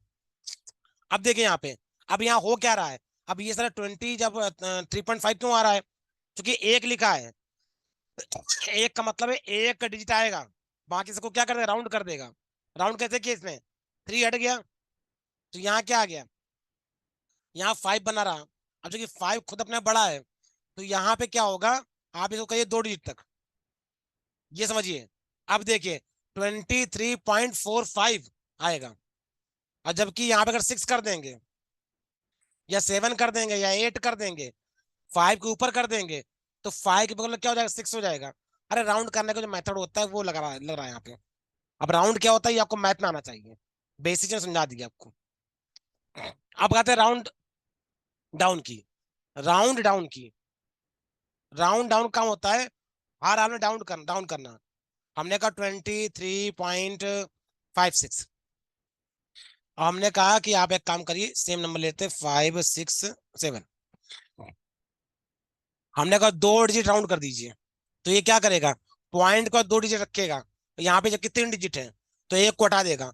अब देखिए यहाँ पे, अब यहाँ हो क्या रहा है, अब ये सारा 20 जब 3.5 क्यों आ रहा है, क्योंकि एक लिखा है, एक का मतलब है एक का डिजिट आएगा, बाकी सबको क्या कर देगा, राउंड कर देगा। राउंड कैसे किया इसने, 3 हट गया, तो यहाँ क्या आ गया, यहाँ 5 बना रहा। अब जो कि 5 खुद अपने बड़ा है, तो यहाँ पे क्या होगा, आप इसको कहिए 2 डिजिट तक, ये समझिए। अब देखिए 23.45 आएगा, और जबकि यहाँ पे अगर 6 कर देंगे, या 7 कर देंगे, या 8 कर देंगे, 5 के ऊपर कर देंगे, तो 5 के बगल में क्या हो जाएगा, 6 हो जाएगा। अरे राउंड करने का जो मेथड होता है वो लग रहा है यहाँ पे। अब राउंड क्या होता है ये आपको मैथ में आना चाहिए, बेसिक चीज़ समझा दिया आपको। अब कहते हैं राउंड डाउन की, राउंड डाउन की, राउंड डाउन काम होता है हर हाल में डाउन करना। हमने कहा 23.56, और हमने कहा कि आप एक काम करिए, सेम नंबर लेते 5 6 7, हमने कहा 2 डिजिट राउंड कर दीजिए, तो ये क्या करेगा, पॉइंट का 2 डिजिट रखेगा, तो यहाँ पे जब कितने डिजिट है, तो एक को हटा देगा,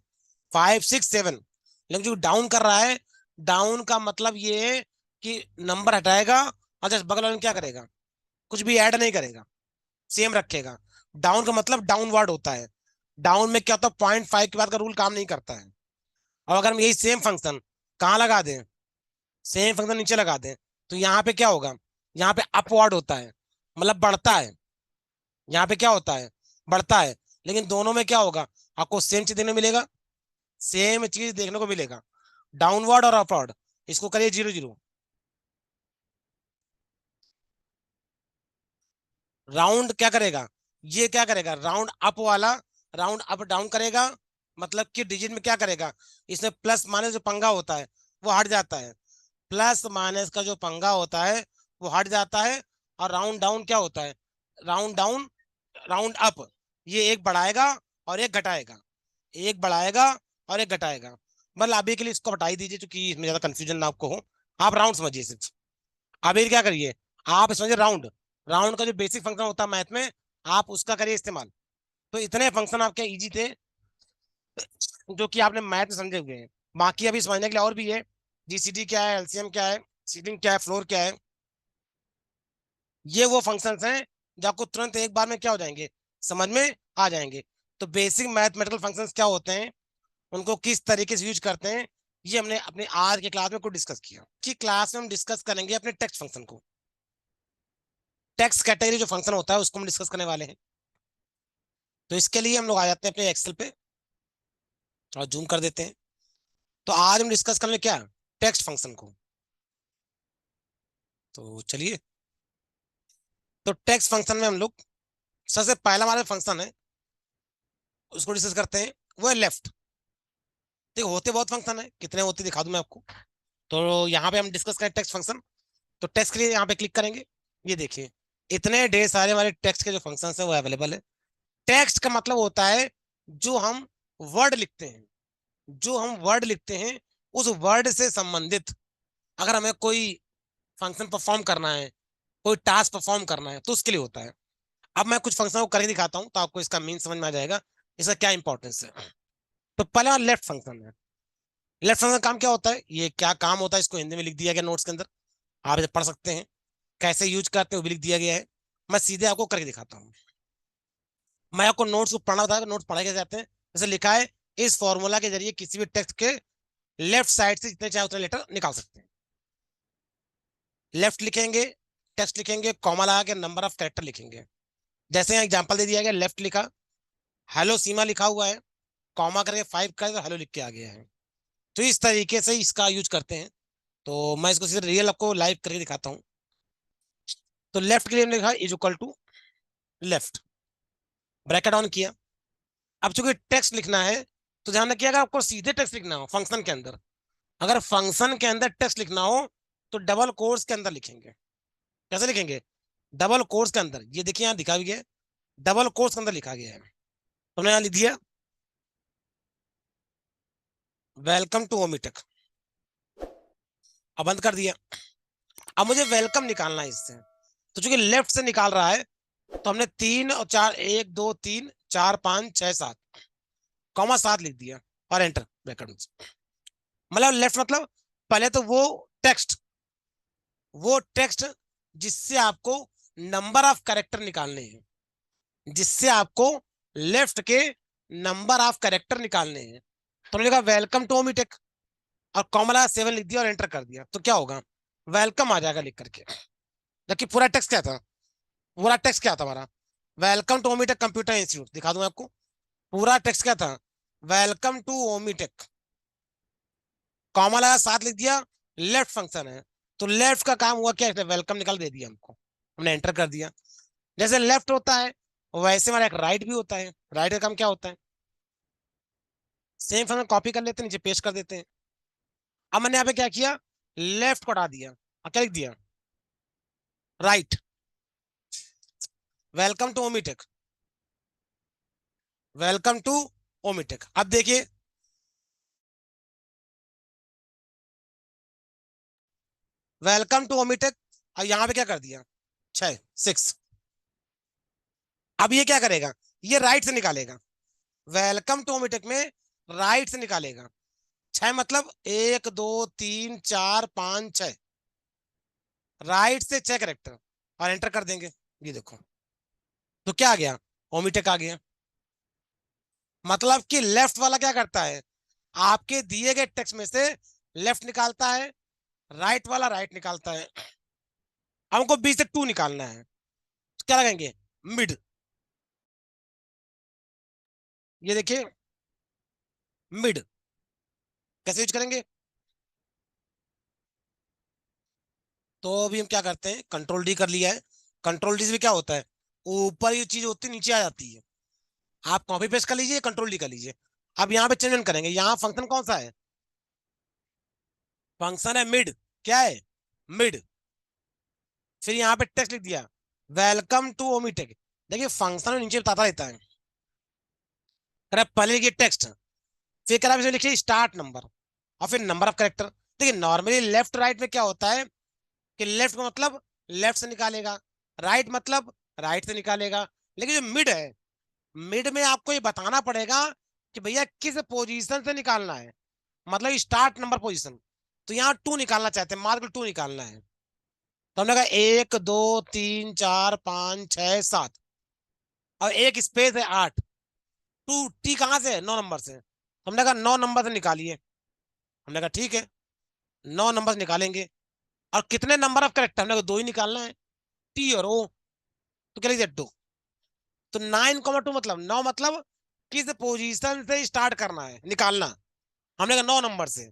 5 6 7। लेकिन जो डाउन कर रहा है, डाउन का मतलब ये है कि नंबर हटाएगा, और जस्ट बगल वाले में क्या करेगा, कुछ भी ऐड नहीं करेगा, सेम रखेगा। डाउन का मतलब डाउनवर्ड होता है, डाउन में क्या होता है, 0.5 के बाद का रूल काम नहीं करता है। और अगर हम यही सेम फंक्शन कहाँ लगा दें, सेम फंक्शन नीचे लगा दें, तो यहाँ पे क्या होगा, यहाँ पे अपवर्ड होता है, मतलब बढ़ता है, यहाँ पे क्या होता है, बढ़ता है। लेकिन दोनों में क्या होगा, आपको सेम चीज देखने को मिलेगा, सेम चीज देखने को मिलेगा, डाउनवर्ड और अपवर्ड। इसको करिए 0 0। राउंड क्या करेगा, ये क्या करेगा, राउंड अप वाला, राउंड अप डाउन करेगा, मतलब कि डिजिट में क्या करेगा, इसमें प्लस माइनस जो पंगा होता है वो हट जाता है, प्लस माइनस का जो पंगा होता है वो हट जाता है। और राउंड डाउन क्या होता है, राउंड डाउन, राउंड अप, ये एक बढ़ाएगा और एक घटाएगा, एक बढ़ाएगा और एक घटाएगा। मतलब अभी के लिए इसको हटा ही दीजिए, क्योंकि इसमें ज्यादा कंफ्यूजन ना आपको हो, आप राउंड समझिए सिर्फ। अभी क्या करिए, आप समझिए राउंड, राउंड का जो बेसिक फंक्शन होता है मैथ में, आप उसका करिए इस्तेमाल। तो इतने फंक्शन आपके इजी थे जो कि आपने मैथ में समझे हुए हैं। बाकी अभी समझने के लिए और भी है, जीसीडी क्या है, एलसीएम क्या है, सीलिंग क्या है, फ्लोर क्या है, ये वो फंक्शंस हैं जो आपको तुरंत एक बार में क्या हो जाएंगे, समझ में आ जाएंगे। तो बेसिक मैथमेटिकल फंक्शंस क्या होते हैं, उनको किस तरीके से यूज करते हैं, ये हमने अपने आज के क्लास में कुछ डिस्कस किया। कि क्लास में हम डिस्कस करेंगे अपने टेक्स्ट फंक्शन को, टेक्स्ट कैटेगरी जो फंक्शन होता है उसको हम डिस्कस करने वाले हैं। तो इसके लिए हम लोग आ जाते हैं अपने एक्सेल पे और जूम कर देते हैं। तो आज हम डिस्कस करेंगे क्या, टेक्स्ट फंक्शन को। तो चलिए, तो टेक्स्ट फंक्शन में हम लोग सबसे पहला हमारा फंक्शन है उसको डिस्कस करते हैं, वो है लेफ्ट। देखो होते बहुत फंक्शन है, कितने होते दिखा दूं मैं आपको। तो यहाँ पे हम डिस्कस करें टेक्स्ट फंक्शन, तो टेक्स्ट के लिए यहाँ पे क्लिक करेंगे। ये देखिए इतने ढेर सारे हमारे टेक्स्ट के जो फंक्शन है वो अवेलेबल है। टेक्स्ट का मतलब होता है जो हम वर्ड लिखते हैं, जो हम वर्ड लिखते हैं उस वर्ड से संबंधित, अगर हमें कोई फंक्शन परफॉर्म करना है, कोई टास्क परफॉर्म करना है, तो उसके लिए होता है। अब मैं कुछ फंक्शन को करके दिखाता हूं तो आपको इसका मीन समझ में आ जाएगा, इसका क्या इंपॉर्टेंस है। तो पहला लेफ्ट फंक्शन है। लेफ्ट फंक्शन का काम क्या होता है, ये क्या काम होता है, इसको हिंदी में लिख दिया गया नोट्स के अंदर, आप इसे पढ़ सकते हैं, कैसे यूज करते हैं वो भी लिख दिया गया है। मैं सीधे आपको करके दिखाता हूँ। मैं आपको नोट्स को पढ़ना बताया, नोट्स पढ़े कैसे जाते हैं। जैसे लिखा है, इस फॉर्मूला के जरिए किसी भी टेक्स्ट के लेफ्ट साइड से जितने चाहे उतने लेटर निकाल सकते हैं। लेफ्ट लिखेंगे, टेक्स्ट लिखेंगे, कॉमा लगा के नंबर ऑफ कैरेक्टर लिखेंगे। जैसे यहाँ एग्जांपल दे दिया गया, लेफ्ट लिखा, हेलो सीमा लिखा हुआ है, कॉमा करके 5 का तो हेलो लिख के आ गया है। तो इस तरीके से इसका यूज करते हैं। तो मैं इसको सीधे रियल आपको लाइव करके दिखाता हूँ। तो लेफ्ट के लिए हमने लिखा is equal to left, bracket on किया। अब चूंकि टेक्स्ट लिखना है तो ध्यान रखिएगा, आपको सीधे टेक्स्ट लिखना हो फंक्शन के अंदर। अगर फंक्शन के अंदर टेक्स्ट लिखना हो तो डबल कोट्स के अंदर लिखेंगे। कैसे लिखेंगे? डबल कोट्स के अंदर। ये देखिए यहाँ दिखा भी गया, डबल कोट्स के अंदर लिखा गया है। तुमने यहाँ लिख दिया वेलकम टू ओमीटेक, अब बंद कर दिया। अब मुझे वेलकम निकालना है इससे। तो चूंकि लेफ्ट से निकाल रहा है तो हमने 3 और 4, 1 2 3 4 5 6 7, कॉमा 7 लिख दिया और एंटर ब्रैकेट में। मतलब लेफ्ट मतलब पहले तो वो टेक्स्ट जिससे आपको नंबर ऑफ कैरेक्टर निकालने हैं, जिससे आपको लेफ्ट के नंबर ऑफ कैरेक्टर निकालने हैं। तो हमने लिखा वेलकम टू ओमीटेक और कॉमा 7 लिख दिया और एंटर कर दिया। तो क्या होगा? वेलकम आ जाएगा लिख करके। जबकि पूरा टेक्स्ट क्या था? पूरा टेक्स्ट क्या था हमारा? Welcome to Omitech computer institute. दिखा दूं आपको, पूरा टेक्स्ट क्या था? वेलकम टू ओमीटेक, कॉमा लगा 7 लिख दिया, लेफ्ट फंक्शन है। तो लेफ्ट का काम हुआ क्या? वेलकम निकाल दे दिया हमको, हमने एंटर कर दिया। जैसे लेफ्ट होता है वैसे हमारा एक राइट भी होता है। राइट का काम क्या होता है? सेम फंक्शन कॉपी कर लेते हैं, नीचे पेस्ट कर देते हैं। अब मैंने यहाँ पे क्या किया? लेफ्ट को हटा दिया और क्या लिख दिया? Right. Welcome to Omitech, welcome to Omitech. अब देखिए वेलकम टू ओमीटेक, और यहाँ पे क्या कर दिया? 6 अब ये क्या करेगा? ये राइट से निकालेगा। वेलकम टू ओमीटेक में राइट से निकालेगा। 6 मतलब 1 2 3 4 5 6, राइट से 6 करेक्टर और एंटर कर देंगे। ये देखो, तो क्या आ गया? ओमीटेक आ गया। मतलब कि लेफ्ट वाला क्या करता है? आपके दिए गए टेक्स्ट में से लेफ्ट निकालता है, राइट वाला राइट निकालता है। हमको बी से 2 निकालना है, तो क्या लगाएंगे? मिड। ये देखिए मिड कैसे यूज करेंगे? तो अभी हम क्या करते हैं, कंट्रोल डी कर लिया है। कंट्रोल डी से भी क्या होता है? ऊपर ये चीज होती है नीचे आ जाती है। आप कॉपी पेस्ट कर लीजिए, कंट्रोल डी कर लीजिए। अब यहाँ पे चेंज करेंगे। यहाँ फंक्शन कौन सा है? फंक्शन है मिड। क्या है? मिड। फिर यहाँ पे टेक्स्ट लिख दिया वेलकम टू ओमीटेक। देखिए फंक्शन में नीचे बताता रहता है। अरे पहले लिखिए टेक्स्ट, फिर क्या इसमें लिखिए स्टार्ट नंबर और फिर नंबर ऑफ करेक्टर। देखिए नॉर्मली लेफ्ट राइट में क्या होता है कि लेफ्ट का मतलब लेफ्ट से निकालेगा, राइट मतलब राइट से निकालेगा। लेकिन जो मिड है, मिड में आपको ये बताना पड़ेगा कि भैया किस पोजीशन से निकालना है, मतलब स्टार्ट नंबर पोजीशन। तो यहाँ 2 निकालना चाहते हैं, मार्क 2 निकालना है। तो हमने कहा 1 2 3 4 5 6 7 और एक स्पेस है 8। 2 टी कहाँ से है? 9 नंबर से। तो हमने कहा 9 नंबर से निकालिए। हमने कहा ठीक है, 9 नंबर से निकालेंगे। और कितने नंबर ऑफ करेक्टर? हमने कहा 2 ही निकालना है, टी और ओ। तो क्या लीजिए 2। तो 9 2 मतलब 9 मतलब किस पोजीशन से स्टार्ट करना है निकालना। हमने कहा 9 नंबर से।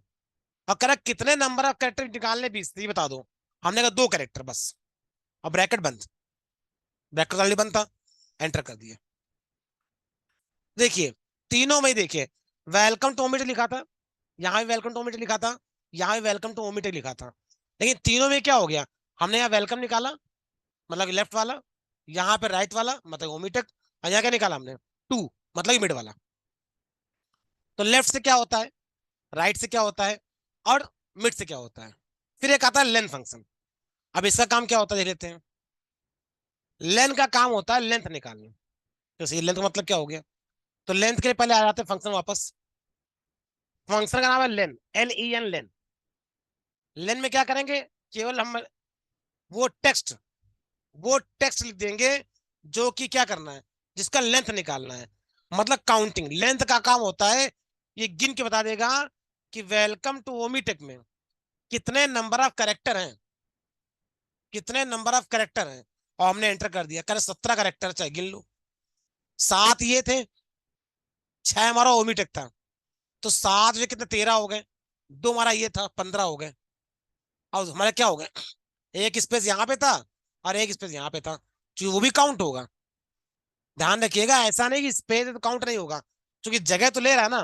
और करेक्ट कितने नंबर ऑफ कैरेक्टर निकालने बीस ये बता दो। हमने कहा 2 कैरेक्टर बस। और ब्रैकेट बंद, ब्रैकेट ऑलरेडी बंद था, एंटर कर दिया। देखिए तीनों में ही देखिए वेलकम टू ओमीटेक लिखा था, यहाँ भी वेलकम टू ओमीटेक लिखा था, यहाँ भी वेलकम टू ओमीटेक लिखा था। लेकिन तीनों में क्या हो गया? हमने यहाँ वेलकम निकाला मतलब लेफ्ट वाला, यहाँ पे राइट वाला मतलब ओमीटेक, और यहाँ क्या निकाला हमने? 2 मतलब मिड वाला। तो लेफ्ट से क्या होता है, राइट से क्या होता है, और मिड से क्या होता है। फिर एक आता है लेंथ फंक्शन। अब इसका काम क्या होता है देख लेते हैं। लेंथ का काम होता है लेंथ निकालना। तो लेंथ का मतलब क्या हो गया? तो लेंथ के लिए पहले आ जाते हैं फंक्शन वापस। फंक्शन का नाम है लेन, LEN लेन। लेन में क्या करेंगे? केवल हम वो टेक्स्ट वो टेक्स्ट लिख देंगे जो कि क्या करना है, जिसका लेंथ निकालना है। मतलब काउंटिंग लेंथ का काम होता है, ये गिन के बता देगा कि वेलकम टू ओमीटेक में कितने नंबर ऑफ करेक्टर हैं, कितने नंबर ऑफ करेक्टर हैं। और हमने एंटर कर दिया, करे 17 करेक्टर, चाहे गिन लो। 7 ये थे, 6 हमारा ओमीटेक था। तो 7 में कितने 13 हो गए। दो हमारा ये था, 15 हो गए। अब हमारा क्या हो गया, एक स्पेस यहाँ पे था और एक स्पेस यहाँ पे था, तो वो भी काउंट होगा। ध्यान रखिएगा, ऐसा नहीं कि स्पेस तो काउंट नहीं होगा, क्योंकि जगह तो ले रहा है ना।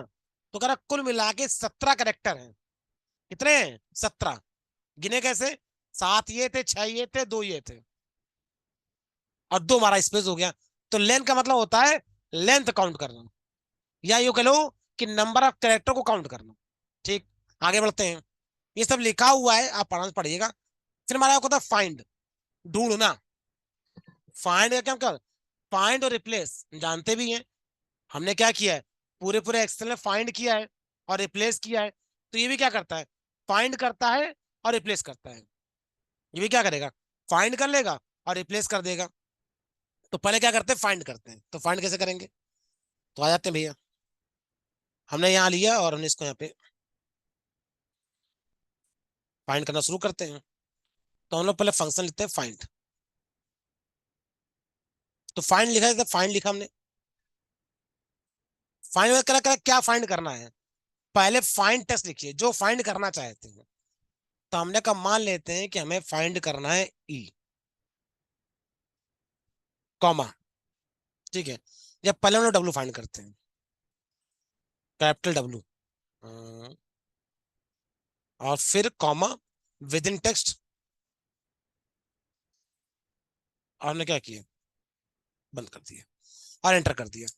तो कह रहा कुल मिला के 17 करेक्टर हैं। कितने हैं? 17। गिने कैसे? 7 ये थे, 6 ये थे, 2 ये थे, और 2 हमारा स्पेस हो गया। तो लेंथ का मतलब होता है लेंथ काउंट करना, या यूं कह लो कि नंबर ऑफ कैरेक्टर को काउंट करना। ठीक, आगे बढ़ते हैं। ये सब लिखा हुआ है, आप पढ़ना पढ़िएगा। फिर हमारा होता है फाइंड, ढूंढना। फाइंड का क्या मतलब? फाइंड और रिप्लेस जानते भी हैं। हमने क्या किया है, पूरे पूरे एक्सेल में फाइंड किया है और रिप्लेस किया है। तो ये भी क्या करता है, फाइंड करता है और रिप्लेस करता है। ये भी क्या करेगा, फाइंड कर लेगा और रिप्लेस कर देगा। तो पहले क्या करते हैं, फाइंड करते हैं। तो फाइंड कैसे करेंगे, तो आ जाते हैं भैया। हमने यहाँ लिया और हमने इसको यहाँ पे फाइंड करना शुरू करते हैं। तो हम लोग पहले फंक्शन लिखते हैं फाइंड। तो फाइंड लिखा है, फाइंड लिखा हमने। फाइंड करा करा क्या फाइंड करना है, पहले फाइंड टेक्स्ट लिखिए जो फाइंड करना चाहते हैं। तो हमने कहा मान लेते हैं कि हमें फाइंड करना है ई, कॉमा। ठीक है, जब पहले हम लोग डब्ल्यू फाइंड करते हैं, कैपिटल डब्ल्यू, और फिर कॉमा, विद इन टेक्स्ट। और हमने क्या किया, बंद कर दिया और एंटर कर दिया।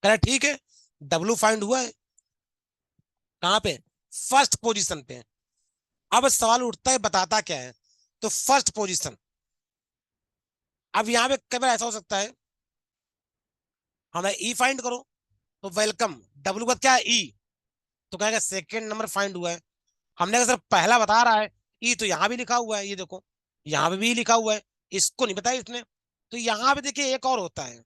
कह रहा ठीक है, डब्ल्यू फाइंड हुआ है। कहाँ पे, फर्स्ट पोजीशन पे। अब सवाल उठता है बताता क्या है, तो फर्स्ट पोजीशन। अब यहाँ पे कई बार ऐसा हो सकता है, हमें ई फाइंड करो, तो वेलकम, डब्ल्यू का क्या है, ई। तो कहेगा सेकंड नंबर फाइंड हुआ है। हमने कहा सर पहला बता रहा है, ई तो यहाँ भी लिखा हुआ है, ये देखो यहाँ पे भी लिखा हुआ है, इसको नहीं बताया इसने। तो यहाँ पे देखिए एक और होता है,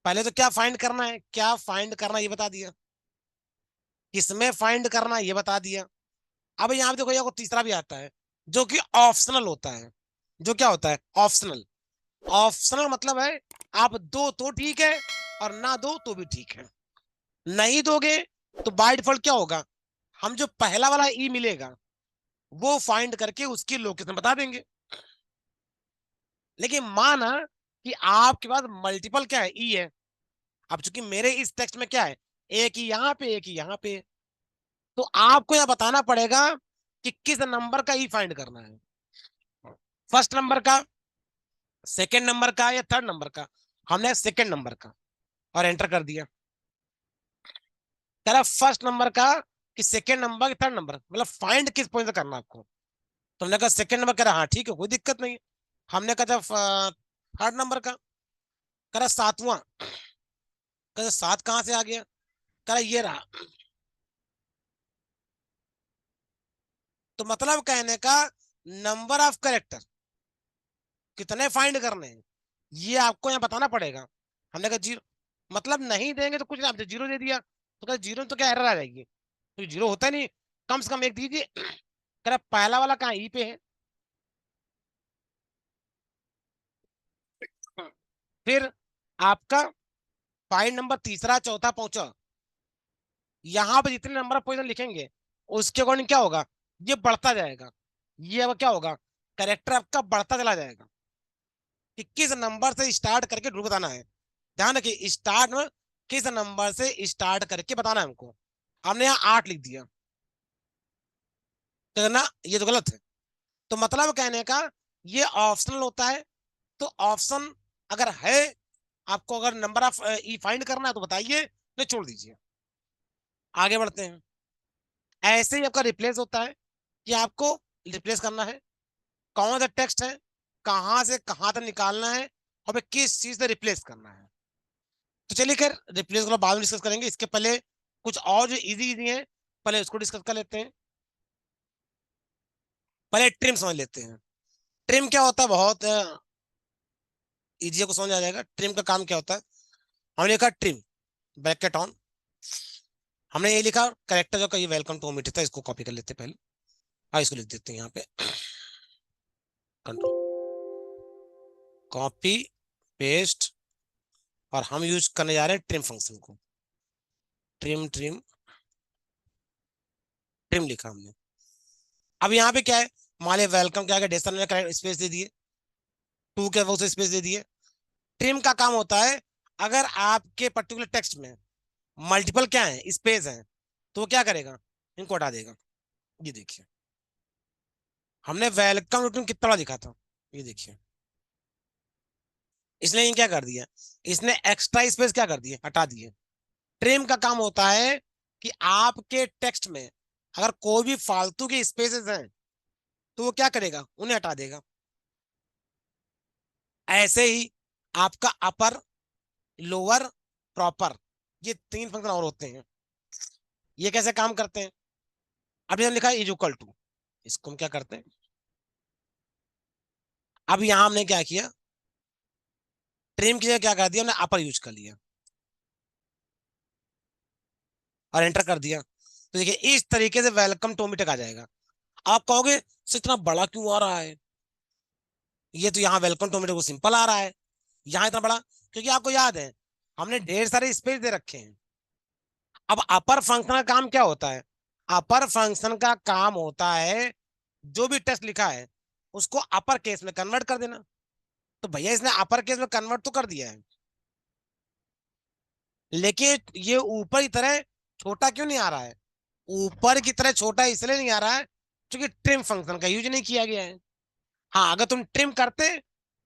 पहले तो क्या फाइंड करना है, क्या फाइंड करना ये बता दिया, किसमें फाइंड करना ये बता दिया। अब यहाँ पे देखो ये तीसरा भी आता है, जो कि ऑप्शनल होता है। जो क्या होता है, ऑप्शनल। ऑप्शनल मतलब है आप दो तो ठीक है और ना दो तो भी ठीक है। नहीं दोगे तो बाय डिफॉल्ट क्या होगा, हम जो पहला वाला ई मिलेगा वो फाइंड करके उसकी लोकेशन बता देंगे। लेकिन माना कि आपके पास मल्टीपल क्या है, ई है। अब चूंकि मेरे इस टेक्स्ट में क्या है, एक ही यहाँ पे, एक ही यहाँ पे, तो आपको यह बताना पड़ेगा कि किस नंबर का ई फाइंड करना है, फर्स्ट नंबर का, सेकंड नंबर का, या थर्ड नंबर का। हमने सेकंड नंबर का और एंटर कर दिया। कह रहा फर्स्ट नंबर का कि सेकंड नंबर, थर्ड नंबर, मतलब फाइंड किस पॉइंट से करना आपको। तो हमने कहा सेकंड नंबर, कह रहा हाँ ठीक है कोई दिक्कत नहीं। हमने कहा था थर्ड नंबर का, कह रहा सातवां। कह रहा सात कहाँ से आ गया, कह रहा ये रहा। तो मतलब कहने का, नंबर ऑफ करेक्टर कितने फाइंड करने हैं ये आपको यहाँ बताना पड़ेगा। हमने कहा जीरो, मतलब नहीं देंगे तो कुछ नहीं, आपने जीरो दे दिया तो कहा जीरो तो क्या एरर आ जाएगी, तो जीरो होता नहीं, कम से कम एक दीजिए। कह रहा पहला वाला कहाँ ई पे है। फिर आपका फाइल नंबर तीसरा चौथा पहुंचा, यहाँ पे जितने नंबर ऑफ पोजीशन लिखेंगे उसके अकॉर्डिंग क्या होगा, ये बढ़ता जाएगा। ये अब क्या होगा, करेक्टर आपका बढ़ता चला जाएगा, कि किस नंबर से स्टार्ट करके ढूंढ बताना है। ध्यान रखिए, स्टार्ट में किस नंबर से स्टार्ट करके बताना है हमको। हमने यहाँ 8 लिख दिया, तो ना ये तो गलत है। तो मतलब कहने का, ये ऑप्शनल होता है। तो ऑप्शन अगर है, आपको अगर नंबर ऑफ ई फाइंड करना है तो बताइए, नहीं छोड़ दीजिए। आगे बढ़ते हैं। ऐसे ही आपका रिप्लेस होता है, कि आपको रिप्लेस करना है, कौन सा टेक्स्ट है, कहां से कहां तक निकालना है, और फिर किस चीज से रिप्लेस करना है। तो चलिए खैर, रिप्लेस को बाद में डिस्कस करेंगे, इसके पहले कुछ और जो इजी इजी है पहले उसको डिस्कस कर लेते हैं। पहले ट्रिम समझ लेते हैं। ट्रिम क्या होता है, बहुत इजी को समझ आ जाएगा। ट्रिम का काम क्या होता है, हमने लिखा ट्रिम, ब्रैकेट ऑन, हमने ये लिखा करेक्टर जो का ये वेलकम टू मीट था, इसको कॉपी कर लेते हैं पहले। इसको लिख देते हैं यहाँ पे, कंट्रोल कॉपी पेस्ट, और हम यूज करने जा रहे हैं ट्रिम फंक्शन को। ट्रिम ट्रिम ट्रिम लिखा हमने। अब यहाँ पे क्या है, मान लिया वेलकम क्या है, डेस्टिनेशन में करेक्ट स्पेस दे दिए, टू के वो से स्पेस दे दिए। ट्रिम का काम होता है, अगर आपके पर्टिकुलर टेक्स्ट में मल्टीपल क्या है, स्पेस है, तो वो क्या करेगा, इनको हटा देगा। ये देखिए, हमने वेलकम रूटीन कितना बड़ा लिखा था, ये देखिए, इसने ये क्या कर दिया, इसने एक्स्ट्रा स्पेस क्या कर दिए, हटा दिए। ट्रिम का काम होता है कि आपके टेक्स्ट में अगर कोई भी फालतू के स्पेसेस हैं तो वो क्या करेगा, उन्हें हटा देगा। ऐसे ही आपका अपर, लोअर, प्रॉपर, ये तीन फंक्शन और होते हैं। ये कैसे काम करते हैं, अभी हमने लिखा है इज इक्वल टू, इसको हम क्या करते हैं, अब यहां हमने क्या किया, ट्रिम की जगह क्या कर दिया, हमने अपर यूज कर लिया और एंटर कर दिया। तो देखिए इस तरीके से वेलकम टू ऑटोमेटिक आ जाएगा। आप कहोगे "सर, इतना बड़ा क्यों आ रहा है, ये तो यहाँ वेलकम टू ऑटोमेटिक वो सिंपल आ रहा है, यहाँ इतना बड़ा"। क्योंकि आपको याद है हमने ढेर सारे स्पेस दे रखे हैं। अब अपर फंक्शन का काम क्या होता है, अपर फंक्शन का काम होता है जो भी टेक्स्ट लिखा है उसको अपर केस में कन्वर्ट कर देना। तो भैया इसने अपर केस में कन्वर्ट तो कर दिया है, लेकिन ये ऊपर की तरह छोटा क्यों नहीं आ रहा है, ऊपर की तरह छोटा इसलिए नहीं आ रहा है क्योंकि ट्रिम फंक्शन का यूज नहीं किया गया है। हाँ, अगर तुम ट्रिम करते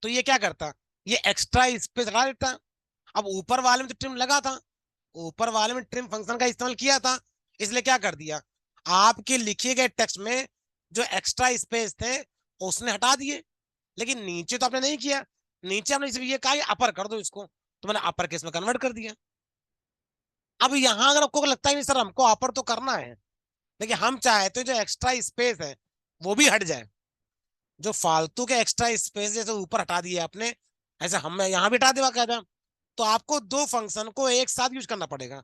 तो ये क्या करता, ये एक्स्ट्रा स्पेस हटा देता। अब ऊपर वाले में तो ट्रिम लगा था, ऊपर वाले में ट्रिम फंक्शन का इस्तेमाल किया था, इसलिए क्या कर दिया, आपके लिखे गए टेक्स्ट में जो एक्स्ट्रा स्पेस थे उसने हटा दिए। लेकिन नीचे तो आपने नहीं किया, नीचे हमने सिर्फ ये कहा कि अपर कर दो इसको, तो मैंने अपर केस में कन्वर्ट कर दिया। अब यहां अगर आपको लगता है नहीं सर हमको अपर तो करना है, लेकिन हम चाहते हैं जो एक्स्ट्रा स्पेस है वो भी हट जाए, जो फालतू के एक्स्ट्रा स्पेस जैसे ऊपर हटा दिए आपने, ऐसे हम यहाँ भी हटा देगा कहता, तो आपको दो फंक्शन को एक साथ यूज करना पड़ेगा।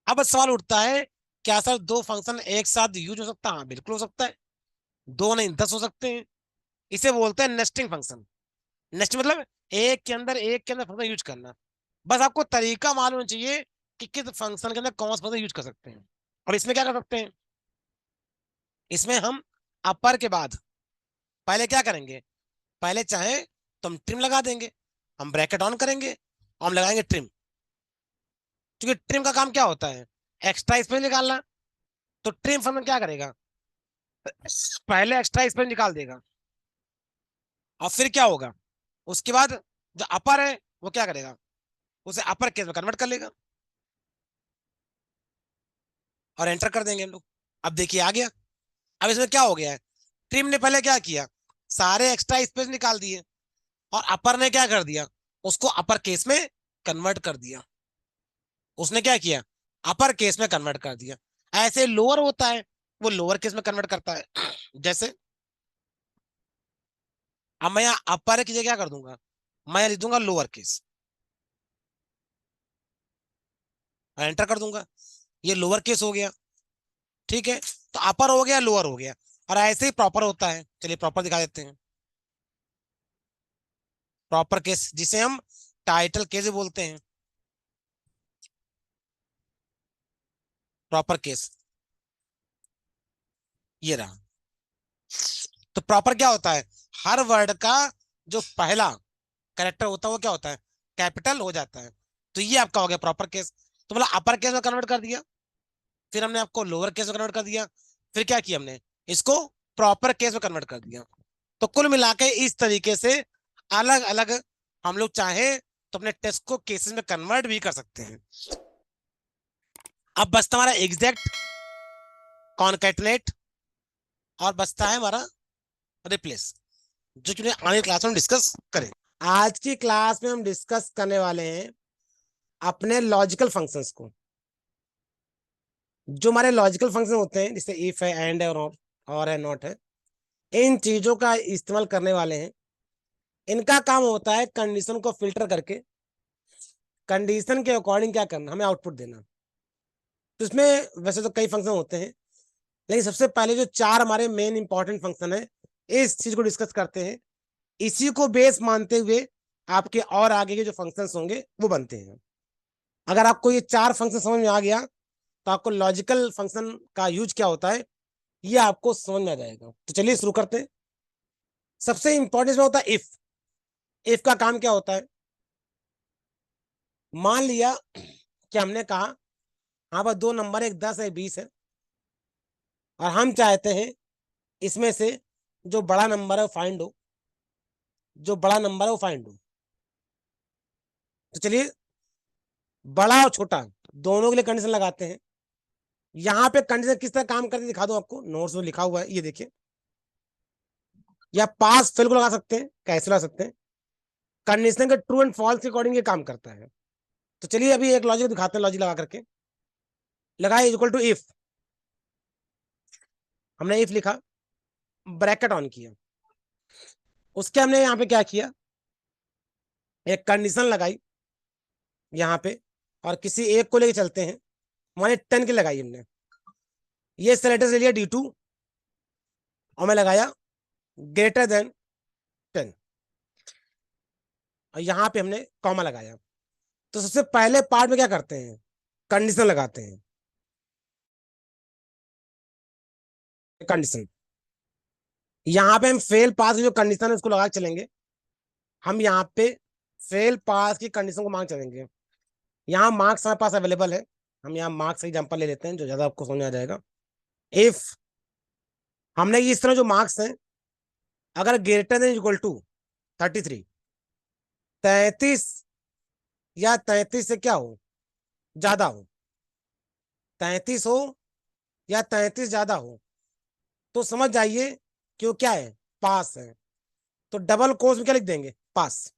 अब सवाल उठता है, क्या सर दो फंक्शन एक साथ यूज हो सकता है, हाँ बिल्कुल हो सकता है, दो नहीं 10 हो सकते हैं। इसे बोलते हैं नेस्टिंग फंक्शन। नेक्स्ट मतलब एक के अंदर फंक्शन यूज करना। बस आपको तरीका मालूम होना चाहिए कि किस फंक्शन के अंदर कौन सा फंक्शन यूज कर सकते हैं। और इसमें क्या कर सकते हैं, इसमें हम अपर के बाद पहले क्या करेंगे, पहले चाहे तो हम ट्रिम लगा देंगे, हम ब्रैकेट ऑन करेंगे और हम लगाएंगे ट्रिम। क्योंकि ट्रिम का काम क्या होता है, एक्स्ट्रा स्पेस निकालना। तो ट्रिम फंक्शन क्या करेगा, पहले एक्स्ट्रा स्पेस निकाल देगा और फिर क्या होगा, उसके बाद जो अपर है वो क्या करेगा, उसे अपर केस में कन्वर्ट कर लेगा और एंटर कर देंगे हम लोग। अब देखिए आ गया। अब इसमें क्या हो गया है, ट्रिम ने पहले क्या किया, सारे एक्स्ट्रा स्पेस निकाल दिए और अपर ने क्या कर दिया, उसको अपर केस में कन्वर्ट कर दिया। उसने क्या किया, अपर केस में कन्वर्ट कर दिया। ऐसे लोअर होता है, वो लोअर केस में कन्वर्ट करता है। जैसे अब मैं यहाँ अपर की जगह क्या कर दूंगा, मैं लिख दूंगा लोअर केस और एंटर कर दूंगा, ये लोअर केस हो गया। ठीक है, तो अपर हो गया, लोअर हो गया। और ऐसे ही प्रॉपर होता है, चलिए प्रॉपर दिखा देते हैं। प्रॉपर केस जिसे हम टाइटल केस भी बोलते हैं, प्रॉपर केस ये रहा। तो प्रॉपर क्या होता है, हर वर्ड का जो पहला कैरेक्टर होता है वो क्या होता है, कैपिटल हो जाता है। तो ये आपका हो गया प्रॉपर केस। तो मतलब अपर केस में कन्वर्ट कर दिया, फिर हमने आपको लोअर केस में कन्वर्ट कर दिया, फिर क्या किया हमने, इसको प्रॉपर केस में कन्वर्ट कर दिया। तो कुल मिला के इस तरीके से अलग अलग हम लोग चाहे तो अपने टेस्ट को केसेस में कन्वर्ट भी कर सकते हैं। अब बचता हमारा एग्जैक्ट, कॉन्कैटनेट और बचता है हमारा रिप्लेस, जो कि आगे क्लास में डिस्कस करें। आज की क्लास में हम डिस्कस करने वाले हैं अपने लॉजिकल फंक्शंस को। जो हमारे लॉजिकल फंक्शन होते हैं जैसे इफ है, एंड है और है, नॉट है, इन चीजों का इस्तेमाल करने वाले हैं। इनका काम होता है कंडीशन को फिल्टर करके कंडीशन के अकॉर्डिंग क्या करना, हमें आउटपुट देना। तो इसमें वैसे तो कई फंक्शन होते हैं, लेकिन सबसे पहले जो चार हमारे मेन इंपॉर्टेंट फंक्शन है इस चीज को डिस्कस करते हैं। इसी को बेस मानते हुए आपके और आगे के जो फंक्शंस होंगे वो बनते हैं। अगर आपको ये चार फंक्शन समझ में आ गया तो आपको लॉजिकल फंक्शन का यूज क्या होता है ये आपको समझ में आ जाएगा। तो चलिए शुरू करते हैं। सबसे इंपॉर्टेंट में होता है इफ। इफ का काम क्या होता है? मान लिया कि हमने कहा हाँ भाई दो नंबर है, एक 10 है 20 है, और हम चाहते हैं इसमें से जो बड़ा नंबर है वो फाइंड हो, जो बड़ा नंबर है वो फाइंड हो। तो चलिए बड़ा और छोटा दोनों के लिए कंडीशन लगाते हैं। यहाँ पे कंडीशन किस तरह काम करती दिखा दो आपको, नोट्स में लिखा हुआ है, ये देखिए। या पास फेल को लगा सकते हैं, कैसे लगा सकते हैं? कंडीशन के ट्रू एंड फॉल्स के अकॉर्डिंग ये काम करता है। तो चलिए अभी एक लॉजिक दिखाते हैं, लॉजिक लगा करके। लगाए इक्वल टू इफ, हमने इफ लिखा, ब्रैकेट ऑन किया, उसके हमने यहाँ पे क्या किया, एक कंडीशन लगाई यहाँ पे, और किसी एक को लेके चलते हैं, माने 10 की लगाई हमने। ये सेलेक्टर से लिया D2 और मैं लगाया ग्रेटर देन 10, और यहाँ पे हमने कॉमा लगाया। तो सबसे पहले पार्ट में क्या करते हैं, कंडीशन लगाते हैं। कंडीशन यहाँ पे हम फेल पास की जो कंडीशन है उसको लगा के चलेंगे। हम यहाँ पे फेल पास की कंडीशन को मांग चलेंगे। यहाँ मार्क्स हमारे पास अवेलेबल है, हम यहाँ मार्क्स का एग्जांपल ले लेते हैं जो ज्यादा आपको समझ आ जाएगा। इफ हमने इस तरह जो मार्क्स हैं, अगर ग्रेटर देन इक्वल टू 33, 33 या 33 से क्या हो, ज्यादा हो, 33 हो या 33 ज्यादा हो, तो समझ जाइए कि वो क्या है, पास है। तो डबल कोर्स में क्या लिख देंगे, पास,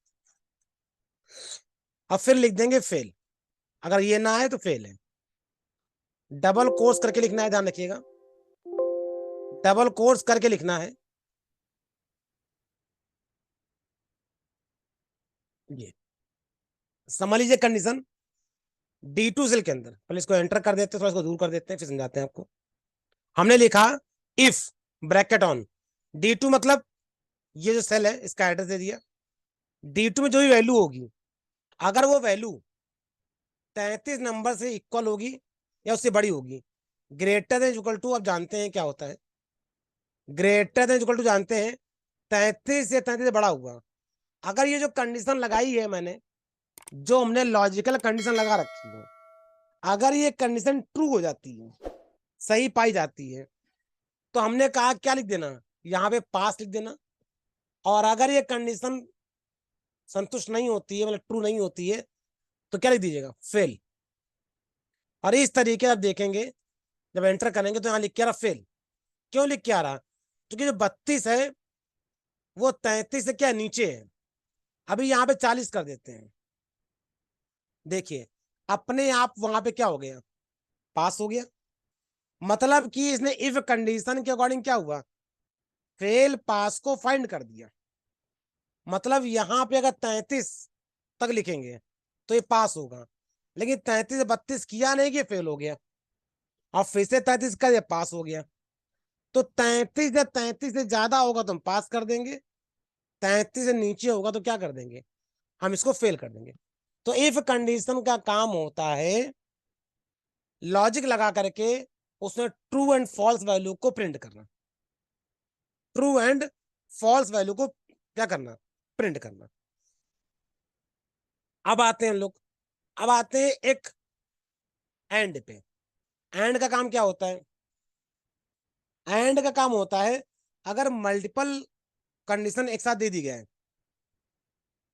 और फिर लिख देंगे फेल। अगर ये ना है तो फेल है। डबल कोर्स करके लिखना है, ध्यान रखिएगा, डबल कोर्स करके लिखना है। ये समझ लीजिए कंडीशन D2 सेल के अंदर, पहले इसको एंटर कर देते हैं, थोड़ा इसको दूर कर देते हैं, फिर समझाते हैं आपको। हमने लिखा इफ ब्रैकेट ऑन D2, मतलब ये जो सेल है इसका एड्रेस दे दिया। D2 में जो भी वैल्यू होगी, अगर वो वैल्यू 33 नंबर से इक्वल होगी या उससे बड़ी होगी, ग्रेटर देन इक्वल टू, आप जानते हैं क्या होता है, ग्रेटर देन इक्वल टू जानते हैं 33 से 33 से बड़ा हुआ। अगर ये जो कंडीशन लगाई है मैंने, जो हमने लॉजिकल कंडीशन लगा रखी है, अगर ये कंडीशन ट्रू हो जाती है, सही पाई जाती है, तो हमने कहा क्या लिख देना, यहाँ पे पास लिख देना। और अगर ये कंडीशन संतुष्ट नहीं होती है, मतलब ट्रू नहीं होती है, तो क्या लिख दीजिएगा, फेल। और इस तरीके से आप देखेंगे, जब एंटर करेंगे तो यहाँ लिख के आ रहा फेल। क्यों लिख के आ रहा, क्योंकि जो 32 है वो 33 से क्या नीचे है। अभी यहाँ पे 40 कर देते हैं, देखिए अपने आप वहां पे क्या हो गया, पास हो गया। मतलब कि इसने इफ कंडीशन के अकॉर्डिंग क्या हुआ, फेल पास को फाइंड कर दिया। मतलब यहाँ पे अगर 33 तक लिखेंगे तो ये पास होगा, लेकिन 33 से 32 किया नहीं कि फेल हो गया, और फिर से 33 का ये पास हो गया। तो 33 या 33 से ज्यादा होगा तो हम पास कर देंगे, 33 से नीचे होगा तो क्या कर देंगे, हम इसको फेल कर देंगे। तो इफ कंडीशन का काम होता है लॉजिक लगा करके उसमें ट्रू एंड फॉल्स वैल्यू को प्रिंट करना, ट्रू एंड फॉल्स वैल्यू को क्या करना, प्रिंट करना। अब आते हैं लोग, अब आते हैं एक एंड पे। एंड का काम क्या होता है, एंड का काम होता है अगर मल्टीपल कंडीशन एक साथ दे दी गए,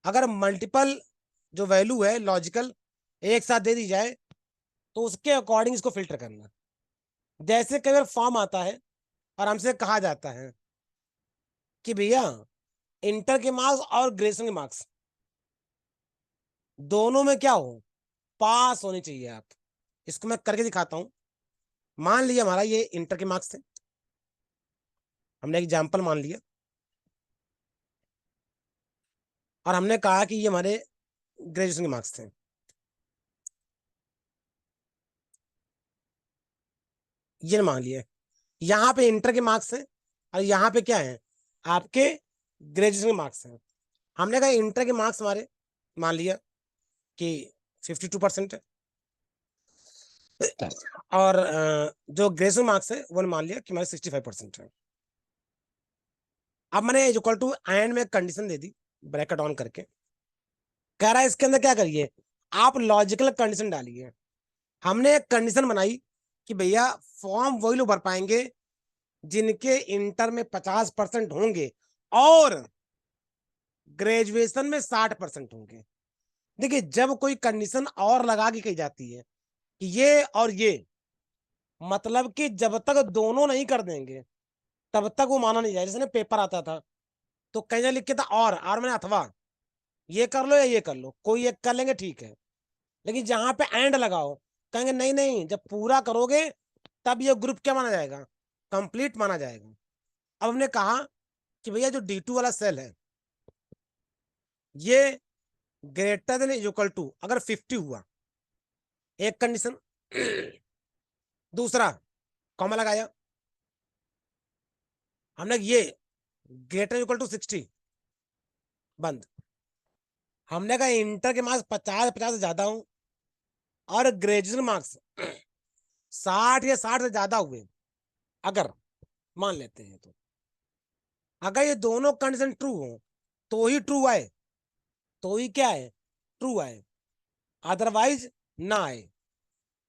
अगर मल्टीपल जो वैल्यू है लॉजिकल एक साथ दे दी जाए, तो उसके अकॉर्डिंग इसको फिल्टर करना। जैसे कई बार फॉर्म आता है और हमसे कहा जाता है कि भैया इंटर के मार्क्स और ग्रेजुएशन के मार्क्स दोनों में क्या हो, पास होने चाहिए आप। इसको मैं करके दिखाता हूं। मान लिया हमारा ये इंटर के मार्क्स थे, हमने एग्जाम्पल मान लिया, और हमने कहा कि ये हमारे ग्रेजुएशन के मार्क्स थे। ये मान लिया, यहाँ पे इंटर के मार्क्स हैं और यहाँ पे क्या है, आपके ग्रेजुएशन के मार्क्स हैं। हमने कहा इंटर के मार्क्स हमारे मान लिया कि 52% है, और जो ग्रेजुएशन मार्क्स है वो मान लिया कि मेरे 65% है। अब मैंने इक्वल टू एंड में condition they the bracket on करके। कह रहा है इसके अंदर क्या करिए, आप लॉजिकल कंडीशन डालिए। हमने एक कंडीशन बनाई कि भैया फॉर्म वही लोग भर पाएंगे जिनके इंटर में 50% होंगे और ग्रेजुएशन में 60% होंगे। देखिए जब कोई कंडीशन और लगा के कही जाती है कि ये और ये, मतलब कि जब तक दोनों नहीं कर देंगे तब तक वो माना नहीं जाए। जैसे पेपर आता था तो कहीं लिख के था और मैंने अथवा, ये कर लो या ये कर लो, कोई एक कर लेंगे ठीक है। लेकिन जहां पे एंड लगाओ कहेंगे नहीं नहीं, जब पूरा करोगे तब ये ग्रुप क्या माना जाएगा, कंप्लीट माना जाएगा। अब हमने कहा कि भैया जो D2 वाला सेल है ये ग्रेटर देन इक्वल टू अगर 50 हुआ, एक कंडीशन। दूसरा कॉमा लगाया हमने, ये ग्रेटर इक्वल टू 60 बंद। हमने कहा इंटर के मार्क्स 50 से ज्यादा हूं और ग्रेजुएशन मार्क्स 60 या 60 से ज्यादा हुए, अगर मान लेते हैं तो अगर ये दोनों कंडीशन ट्रू हो तो ही ट्रू आए, तो ही क्या है, ट्रू आए। अदरवाइज ना आए,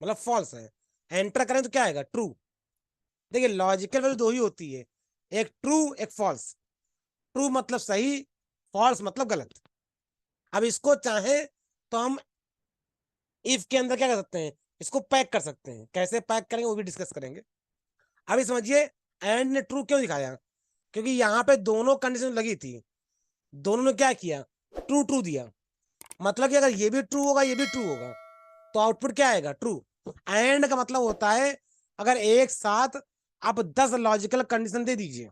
मतलब फॉल्स है। एंटर करें तो क्या आएगा, ट्रू। देखिए लॉजिकल वैल्यू दो ही होती है, एक ट्रू एक फॉल्स। ट्रू मतलब सही, फॉल्स मतलब गलत। अब इसको चाहे तो हम इफ के अंदर क्या कर सकते हैं, इसको पैक कर सकते हैं। कैसे पैक करेंगे वो भी डिस्कस करेंगे। अभी समझिए एंड ने ट्रू क्यों दिखाया, क्योंकि यहाँ पे दोनों कंडीशन लगी थी, दोनों ने क्या किया, ट्रू ट्रू दिया। मतलब कि अगर ये भी ट्रू होगा ये भी ट्रू होगा तो आउटपुट क्या आएगा, ट्रू। एंड का मतलब होता है अगर एक साथ आप 10 लॉजिकल कंडीशन दे दीजिए,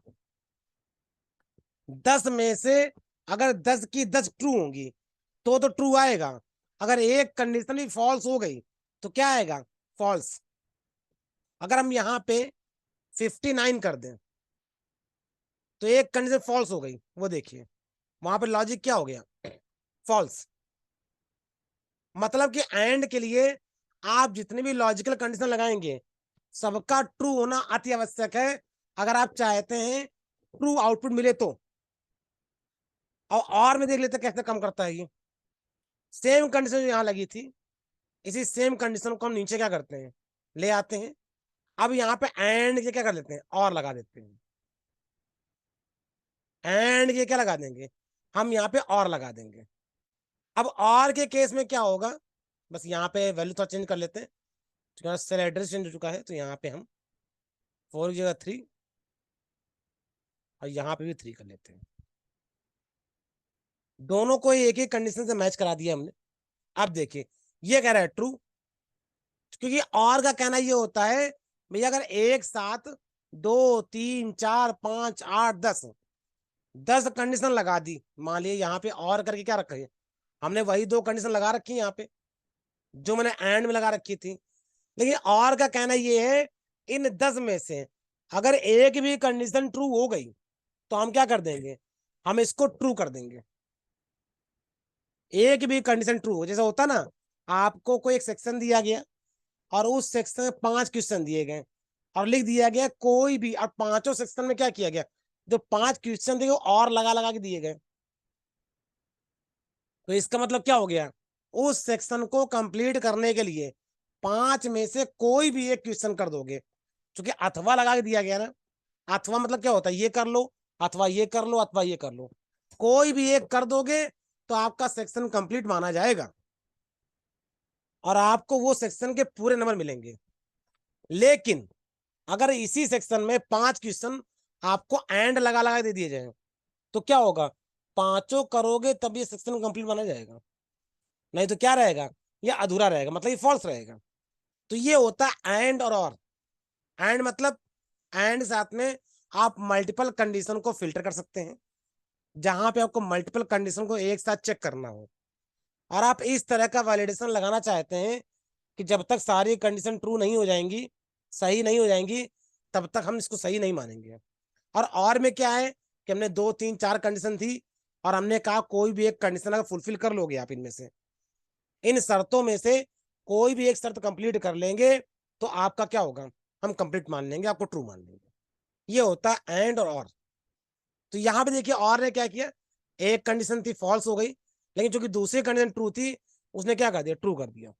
10 में से अगर 10 की 10 ट्रू होंगी तो ट्रू आएगा। अगर एक कंडीशन भी फॉल्स हो गई तो क्या आएगा, फॉल्स। अगर हम यहाँ पे 59 कर दें तो एक कंडीशन फॉल्स हो गई, वो देखिए वहां पे लॉजिक क्या हो गया, फॉल्स। मतलब कि एंड के लिए आप जितने भी लॉजिकल कंडीशन लगाएंगे सबका ट्रू होना अति आवश्यक है, अगर आप चाहते हैं ट्रू आउटपुट मिले तो। और में देख लेते कैसे कम करता है ये। सेम कंडीशन जो यहाँ लगी थी, इसी सेम कंडीशन को हम नीचे क्या करते हैं, ले आते हैं। अब यहाँ पे एंड ये क्या कर लेते हैं, और लगा देते हैं। एंड ये क्या लगा देंगे, हम यहाँ पे और लगा देंगे। अब और के केस में क्या होगा, बस यहाँ पे वैल्यू थोड़ा चेंज कर लेते हैं, क्योंकि सेल एड्रेस चेंज हो चुका है। तो यहाँ पे हम 4 की जगह 3 और यहाँ पे भी 3 कर लेते हैं। दोनों को एक ही कंडीशन से मैच करा दिया हमने। अब देखिए ये कह रहा है ट्रू, क्योंकि और का कहना ये होता है भैया अगर एक साथ 2 3 4 5 8 10 10 कंडीशन लगा दी, मान लिया यहाँ पे और करके क्या रखा है, हमने वही 2 कंडीशन लगा रखी है यहाँ पे जो मैंने एंड में लगा रखी थी। लेकिन और का कहना ये है इन 10 में से अगर एक भी कंडीशन ट्रू हो गई तो हम क्या कर देंगे, हम इसको ट्रू कर देंगे। एक भी कंडीशन ट्रू हो, जैसा होता ना, आपको कोई एक सेक्शन दिया गया और उस सेक्शन में 5 क्वेश्चन दिए गए और लिख दिया गया कोई भी, और पांचों सेक्शन में क्या किया गया, जो 5 क्वेश्चन दिए और लगा लगा के दिए गए। तो इसका मतलब क्या हो गया, उस सेक्शन को कंप्लीट करने के लिए 5 में से कोई भी एक क्वेश्चन कर दोगे। क्योंकि अथवा लगा के दिया गया ना, अथवा मतलब क्या होता है, ये कर लो अथवा ये कर लो अथवा ये कर लो, कोई भी एक कर दोगे तो आपका सेक्शन कंप्लीट माना जाएगा और आपको वो सेक्शन के पूरे नंबर मिलेंगे। लेकिन अगर इसी सेक्शन में 5 क्वेश्चन आपको एंड लगा लगा दे दिए जाए तो क्या होगा, पांचों करोगे तब ये सेक्शन कंप्लीट माना जाएगा, नहीं तो क्या रहेगा, ये अधूरा रहेगा, मतलब ये फॉल्स रहेगा। तो ये होता है एंड और एंड मतलब एंड साथ में आप मल्टीपल कंडीशन को फिल्टर कर सकते हैं, जहां पे आपको मल्टीपल कंडीशन को एक साथ चेक करना हो। और आप इस तरह का वैलिडेशन लगाना चाहते हैं कि जब तक सारी कंडीशन ट्रू नहीं हो जाएंगी, सही नहीं हो जाएंगी, तब तक हम इसको सही नहीं मानेंगे। और में क्या है कि हमने 2 3 4 कंडीशन थी और हमने कहा कोई भी एक कंडीशन अगर फुलफिल कर लोगे आप इनमें से, इन शर्तों में से कोई भी एक शर्त कंप्लीट कर लेंगे तो आपका क्या होगा, हम कंप्लीट मान लेंगे, आपको ट्रू मान लेंगे। ये होता है एंड और। तो यहाँ पे देखिए और ने क्या किया, एक कंडीशन थी फॉल्स हो गई, लेकिन चूंकि दूसरी कंडीशन ट्रू थी उसने क्या कर दिया, ट्रू कर दिया।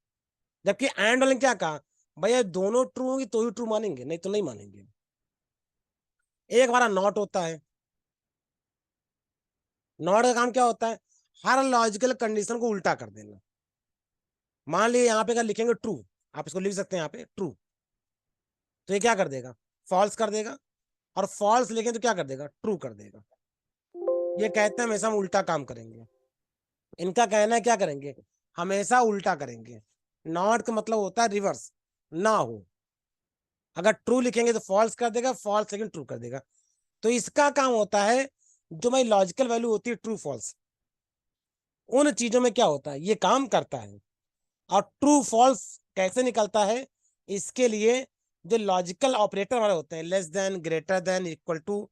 जबकि एंड वाले ने क्या कहा, भैया दोनों ट्रू होंगी तो ही ट्रू मानेंगे, नहीं तो नहीं मानेंगे। एक हमारा नॉट होता है, नॉट का काम क्या होता है, हर लॉजिकल कंडीशन को उल्टा कर देना। मान लीजिए यहाँ पे अगर लिखेंगे ट्रू, आप इसको लिख सकते हैं यहाँ पे ट्रू, तो ये क्या कर देगा, फॉल्स कर देगा। और फॉल्स लिखें तो क्या कर देगा, ट्रू कर देगा। ये कहते हैं हमेशा हम उल्टा काम करेंगे, इनका कहना है क्या करेंगे, हमेशा उल्टा करेंगे। नॉट का मतलब होता है रिवर्स, ना हो। अगर ट्रू लिखेंगे तो फॉल्स कर देगा, फॉल्स लेकिन ट्रू कर देगा। तो इसका काम होता है, जो हमारी लॉजिकल वैल्यू होती है ट्रू फॉल्स, उन चीजों में क्या होता है, ये काम करता है। और ट्रू फॉल्स कैसे निकलता है, इसके लिए जो लॉजिकल ऑपरेटर हमारे होते हैं, less than, greater than, equal to,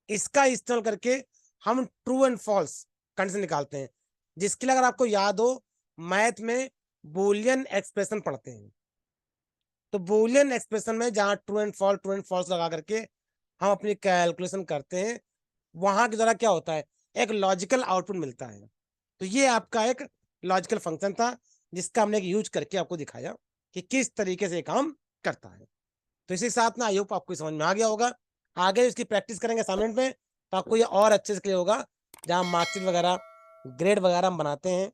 इसका इस्तेमाल करके हम ट्रू एंड फॉल्स कंडीशन निकालते हैं। जिसके लिए अगर आपको याद हो, मैथ में बूलियन एक्सप्रेशन पढ़ते हैं, तो बूलियन एक्सप्रेशन में जहां ट्रू एंड फॉल्स लगा करके हम अपनी कैलकुलेशन करते हैं, वहां के द्वारा क्या होता है, एक लॉजिकल आउटपुट मिलता है। तो ये आपका एक लॉजिकल फंक्शन था, जिसका हमने एक यूज करके आपको दिखाया कि किस तरीके से काम करता है। तो इसी साथ में आई होप आपको समझ में आ गया होगा। आगे इसकी प्रैक्टिस करेंगे असाइनमेंट में, तो आपको ये और अच्छे से क्लियर होगा। जहाँ मार्कशीट वगैरह, ग्रेड वगैरह हम बनाते हैं,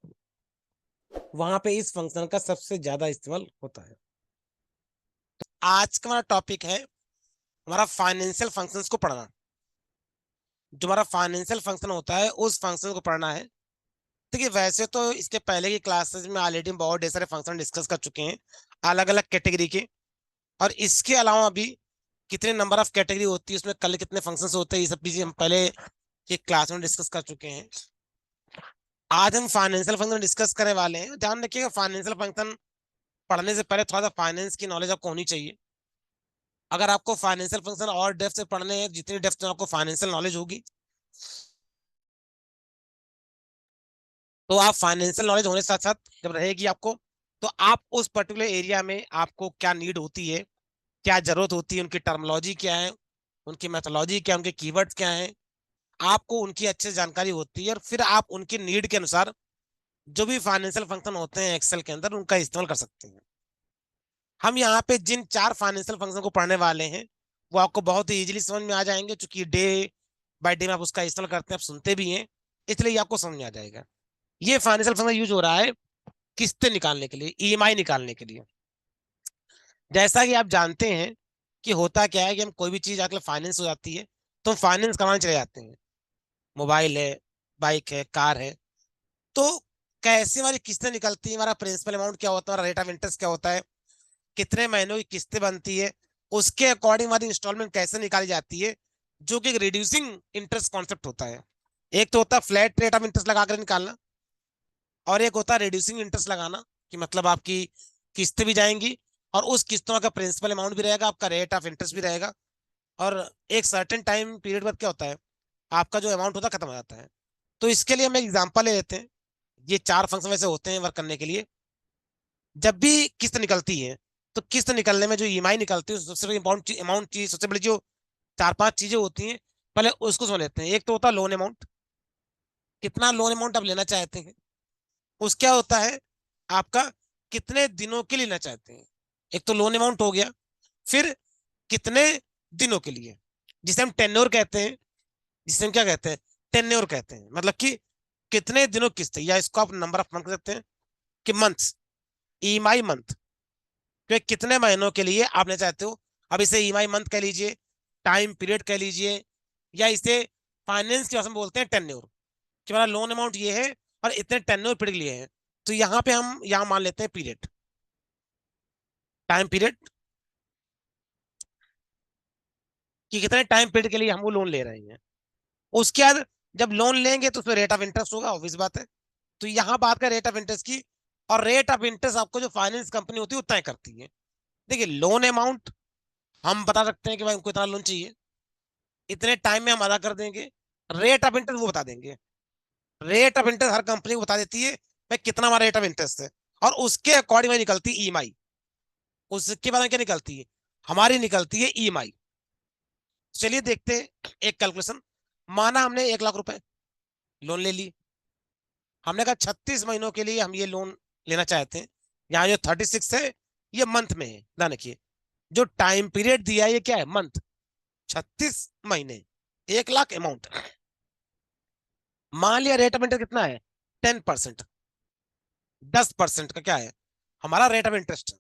वहां पे इस फंक्शन का सबसे ज्यादा इस्तेमाल होता है। आज का हमारा टॉपिक है हमारा फाइनेंशियल फंक्शंस को पढ़ना। जो हमारा फाइनेंशियल फंक्शन होता है उस फंक्शन को पढ़ना है। देखिए वैसे तो इसके पहले की क्लासेस में ऑलरेडी बहुत ढेर सारे फंक्शन डिस्कस कर चुके हैं, अलग अलग कैटेगरी के। और इसके अलावा भी कितने नंबर ऑफ कैटेगरी होती है, उसमें कल कितने फंक्शंस होते हैं, ये सब चीजें हम पहले की क्लास में डिस्कस कर चुके हैं। आज हम फाइनेंशियल फंक्शन डिस्कस करने वाले हैं। ध्यान रखिएगा, फाइनेंशियल फंक्शन पढ़ने से पहले थोड़ा सा फाइनेंस की नॉलेज आपको होनी चाहिए। अगर आपको फाइनेंशियल फंक्शन और डेप्थ से पढ़ने हैं, जितनी डेप्थ में आपको फाइनेंशियल नॉलेज होगी, तो आप फाइनेंशियल नॉलेज होने के साथ साथ जब रहेगी आपको, तो आप उस पर्टिकुलर एरिया में आपको क्या नीड होती है, क्या जरूरत होती है, उनकी टर्मोलॉजी क्या है, उनकी मैथोलॉजी क्या है, उनके कीवर्ड्स क्या हैं, आपको उनकी अच्छे से जानकारी होती है। और फिर आप उनकी नीड के अनुसार जो भी फाइनेंशियल फंक्शन होते हैं एक्सेल के अंदर, उनका इस्तेमाल कर सकते हैं। हम यहाँ पे जिन 4 फाइनेंशियल फंक्शन को पढ़ने वाले हैं, वो आपको बहुत ही इजीली समझ में आ जाएंगे, क्योंकि डे बाय डे में आप उसका इस्तेमाल करते हैं, आप सुनते भी हैं, इसलिए ये आपको समझ में आ जाएगा। ये फाइनेंशियल फंक्शन यूज हो रहा है किस्तें निकालने के लिए, ईएमआई निकालने के लिए। जैसा कि आप जानते हैं कि होता क्या है कि हम कोई भी चीज आकर फाइनेंस हो जाती है, तो हम फाइनेंस करवाने चले जाते हैं। मोबाइल है, बाइक है, कार है, तो कैसे हमारी किस्तें निकलती है, हमारा प्रिंसिपल अमाउंट क्या होता है, हमारा रेट ऑफ इंटरेस्ट क्या होता है, कितने महीनों की किस्तें बनती है, उसके अकॉर्डिंग हमारी इंस्टॉलमेंट कैसे निकाली जाती है, जो कि एक रिड्यूसिंग इंटरेस्ट कॉन्सेप्ट होता है। एक तो होता है फ्लैट रेट ऑफ इंटरेस्ट लगाकर निकालना, और एक होता है रिड्यूसिंग इंटरेस्ट लगाना, कि मतलब आपकी किस्तें भी जाएंगी और उस किस्तों का प्रिंसिपल अमाउंट भी रहेगा, आपका रेट ऑफ इंटरेस्ट भी रहेगा, और एक सर्टेन टाइम पीरियड बाद क्या होता है, आपका जो अमाउंट होता है खत्म हो जाता है। तो इसके लिए हम एक एग्जांपल ले लेते हैं। ये 4 फंक्शन वैसे होते हैं वर्क करने के लिए। जब भी किस्त निकलती है, तो किस्त निकलने में जो ईएमआई निकलती है, सबसे बड़ी अमाउंट चीज, सबसे बड़ी जो 4-5 चीजें होती हैं, पहले उसको समझ लेते हैं। एक तो होता है लोन अमाउंट, कितना लोन अमाउंट आप लेना चाहते हैं। उस क्या होता है, आपका कितने दिनों के लिए लेना चाहते हैं। एक तो लोन अमाउंट हो गया, फिर कितने दिनों के लिए, जिसे हम टेन्योर कहते हैं, जिसे हम क्या कहते हैं, टेन्योर कहते हैं, मतलब कि कितने दिनों किस्त है, या इसको आप नंबर ऑफ मंथ कह सकते हैं कि मंथ्स, ईएमआई मंथ, कि कितने महीनों के लिए आप लेना चाहते हो। अब इसे ईएमआई मंथ कह लीजिए, टाइम पीरियड कह लीजिए, या इसे फाइनेंस की भाषा में बोलते हैं टेन्योर, कि हमारा लोन अमाउंट ये है और इतने टेन्योर पीरियड लिए हैं। तो यहाँ पे हम यहाँ मान लेते हैं पीरियड, टाइम पीरियड, कि कितने टाइम पीरियड के लिए हम वो लोन ले रहे हैं। उसके बाद जब लोन लेंगे तो उसमें रेट ऑफ इंटरेस्ट होगा, ऑब्वियस बात है। तो यहाँ बात कर रेट ऑफ इंटरेस्ट की, और रेट ऑफ इंटरेस्ट आपको जो फाइनेंस कंपनी होती है वो तय करती है। देखिए लोन अमाउंट हम बता सकते हैं कि भाई हमको इतना लोन चाहिए, इतने टाइम में हम अदा कर देंगे। रेट ऑफ इंटरेस्ट वो बता देंगे, rate of interest her company को बता देती है भाई कितना हमारा रेट ऑफ इंटरेस्ट है, और उसके अकॉर्डिंग निकलती ईएमआई। उसके बाद में क्या निकलती है, हमारी निकलती है ईएमआई। चलिए देखते हैं एक कैलकुलेशन। माना हमने 1 लाख रुपए लोन ले ली, हमने कहा 36 महीनों के लिए हम ये लोन लेना चाहते हैं। यहाँ जो 36 है ये मंथ में है, ध्यान रखिए। जो टाइम पीरियड दिया है ये क्या है, मंथ। 36 महीने, 1 लाख अमाउंट। मान लिया रेट ऑफ इंटरेस्ट कितना है, 10%। 10% का क्या है, हमारा रेट ऑफ इंटरेस्ट।